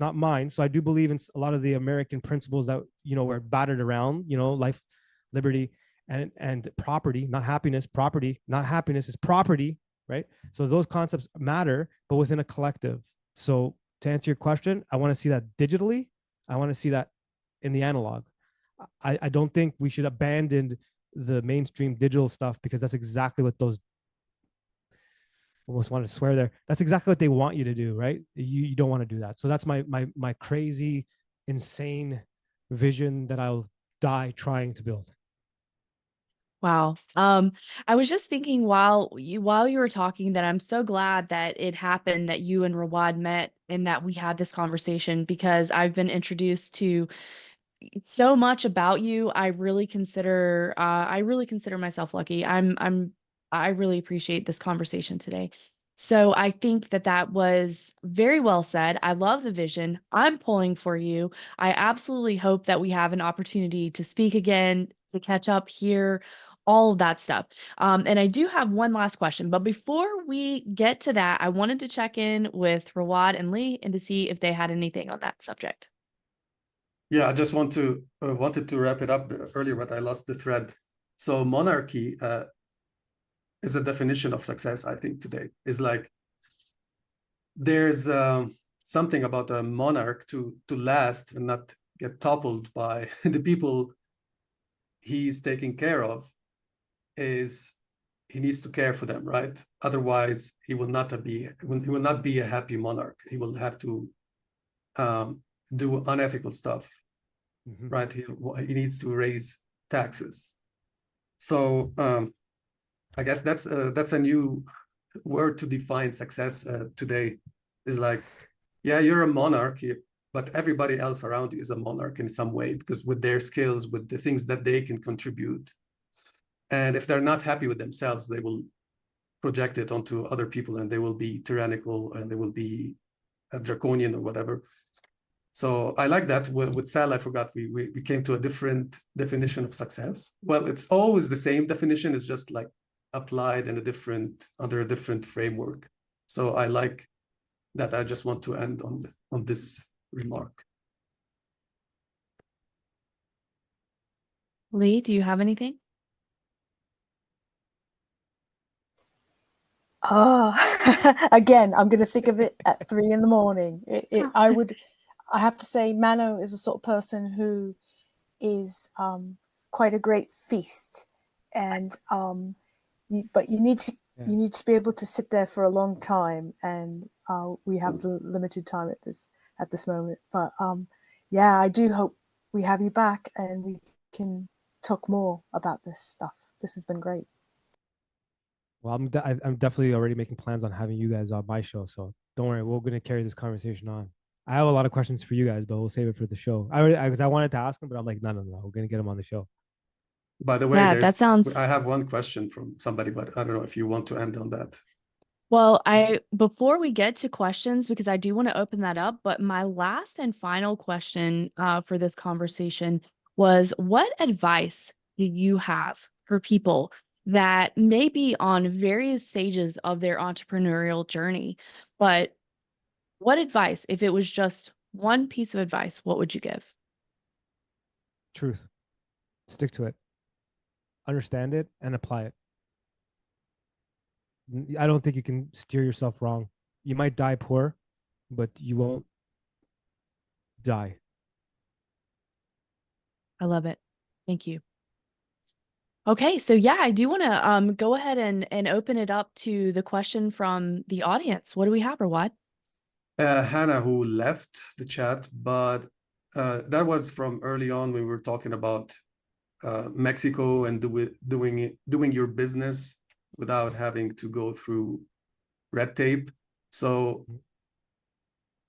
not mine. So I do believe in a lot of the American principles that, were battered around, life, liberty, and property, not happiness. Property, not happiness, is property, right? So those concepts matter, but within a collective. So to answer your question, I want to see that digitally. I want to see that in the analog. I don't think we should abandon the mainstream digital stuff, because that's exactly what those, almost wanted to swear there, that's exactly what they want you to do, right? You don't want to do that. So that's my crazy, insane vision that I'll die trying to build.
Wow. I was just thinking while you were talking that I'm so glad that it happened that you and Rawad met and that we had this conversation, because I've been introduced to so much about you. I really consider myself lucky. I really appreciate this conversation today. So I think that was very well said. I love the vision. I'm pulling for you. I absolutely hope that we have an opportunity to speak again, to catch up here all of that stuff. And I do have one last question, but before we get to that, I wanted to check in with Rawad and Lee and to see if they had anything on that subject.
Yeah, I just wanted to wrap it up earlier, but I lost the thread. So monarchy is a definition of success, I think, today. Is like there's something about a monarch to last and not get toppled by the people he's taking care of. Is he needs to care for them, right? Otherwise, he will not be a happy monarch. He will have to do unethical stuff, right? He needs to raise taxes. So I guess that's a new word to define success today. Is like, yeah, you're a monarch, but everybody else around you is a monarch in some way, because with their skills, with the things that they can contribute. And if they're not happy with themselves, they will project it onto other people, and they will be tyrannical, and they will be a draconian or whatever. So I like that. With Sal, I forgot we came to a different definition of success. Well, it's always the same definition, it's just like applied in under a different framework. So I like that. I just want to end on this remark.
Lee, do you have anything?
Again, I'm going to think of it at 3 a.m. I have to say, Mano is the sort of person who is quite a great feast, and but you need to be able to sit there for a long time, and we have limited time at this moment. But yeah, I do hope we have you back and we can talk more about this stuff. This has been great.
Well, I'm definitely already making plans on having you guys on my show. So don't worry, we're going to carry this conversation on. I have a lot of questions for you guys, but we'll save it for the show. Because I wanted to ask them, but I'm like, no, we're going to get them on the show.
By the way,
Yeah, that sounds.
I have one question from somebody, but I don't know if you want to end on that.
Well, before we get to questions, because I do want to open that up, but my last and final question for this conversation was, what advice do you have for people that may be on various stages of their entrepreneurial journey? But what advice, if it was just one piece of advice, what would you give?
Truth. Stick to it. Understand it and apply it. I don't think you can steer yourself wrong. You might die poor, but you won't die.
I love it. Thank you. Okay, so yeah, I do want to go ahead and open it up to the question from the audience. What do we have, Rawad?
Hannah, who left the chat, but that was from early on when we were talking about Mexico and doing your business without having to go through red tape. So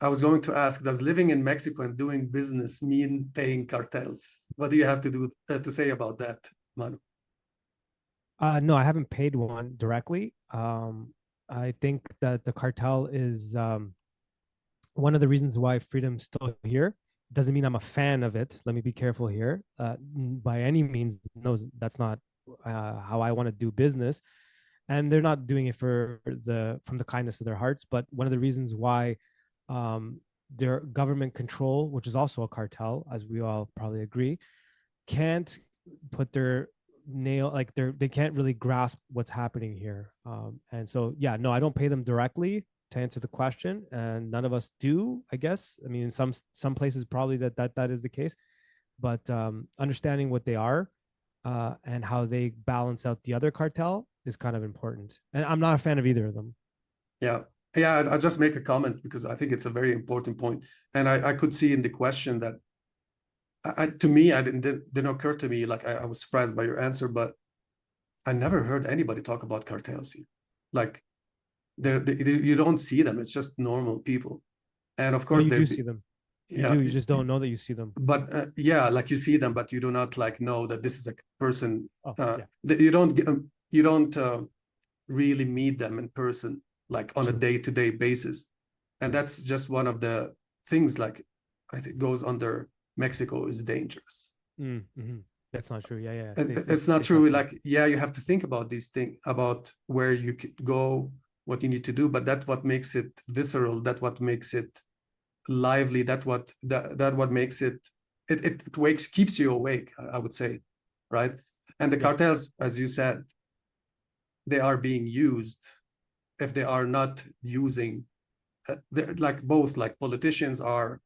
I was going to ask, does living in Mexico and doing business mean paying cartels? What do you have to say about that, Manu?
No, I haven't paid one directly. I think that the cartel is one of the reasons why freedom's still here. Doesn't mean I'm a fan of it. Let me be careful here. By any means, no, that's not how I want to do business. And they're not doing it from the kindness of their hearts. But one of the reasons why their government control, which is also a cartel, as we all probably agree, can't put their nail, like they can't really grasp what's happening here. And so, yeah, no, I don't pay them directly to answer the question, and none of us do, I guess. I mean, in some places probably that is the case, but understanding what they are and how they balance out the other cartel is kind of important. And I'm not a fan of either of them.
Yeah. I'll just make a comment because I think it's a very important point. And I could see in the question that to me, didn't occur to me, like I was surprised by your answer, but I never heard anybody talk about cartels here. Like you don't see them. It's just normal people. And of course,
you do see them. You just don't know that you see them.
But yeah, like you see them, but you do not like know that this is a person.
Yeah.
You don't really meet them in person, like on a day-to-day basis. And that's just one of the things, like I think goes under Mexico is dangerous.
Mm-hmm. That's not true. Yeah, yeah.
It's not true. Like, yeah, you have to think about these things, about where you could go, what you need to do, but that's what makes it visceral. That's what makes it lively. That what makes it keeps you awake, I would say, right? And the cartels, as you said, they are being used. If they are not using, they're like both, like politicians are,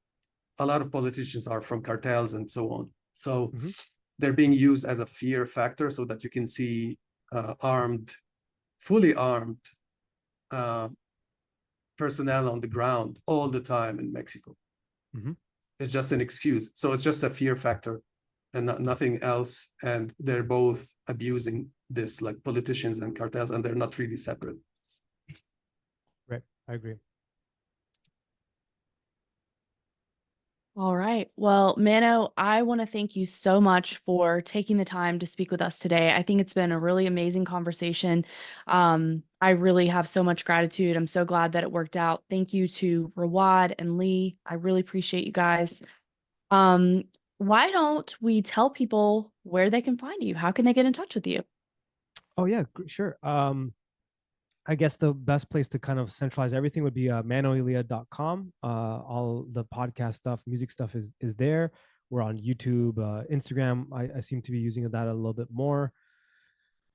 a lot of politicians are from cartels and so on. So they're being used as a fear factor so that you can see fully armed personnel on the ground all the time in Mexico. It's just an excuse. So it's just a fear factor and nothing else. And they're both abusing this, like politicians and cartels, and they're not really separate.
Right. I agree.
All right. Well, Mano, I want to thank you so much for taking the time to speak with us today. I think it's been a really amazing conversation. I really have so much gratitude. I'm so glad that it worked out. Thank you to Rawad and Lee. I really appreciate you guys. Why don't we tell people where they can find you? How can they get in touch with you?
Oh yeah, sure. I guess the best place to kind of centralize everything would be manoelia.com. All the podcast stuff, music stuff is there. We're on YouTube, Instagram. I seem to be using that a little bit more.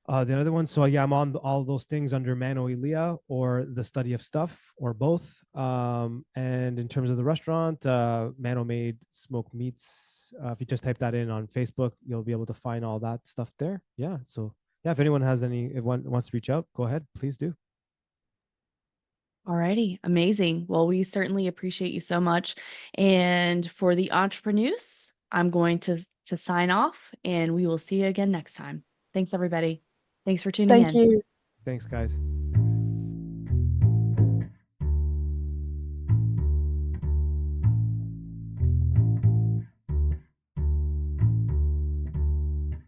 The other one, so yeah, I'm on all those things under Mano Elia or the study of stuff or both. And in terms of the restaurant, Mano Made Smoked Meats. If you just type that in on Facebook, you'll be able to find all that stuff there. Yeah. So yeah, if anyone has wants to reach out, go ahead, please do.
All righty. Amazing. Well, we certainly appreciate you so much. And for the entrepreneurs, I'm going to sign off, and we will see you again next time. Thanks, everybody. Thanks for tuning
Thank
in.
you.
Thanks, guys.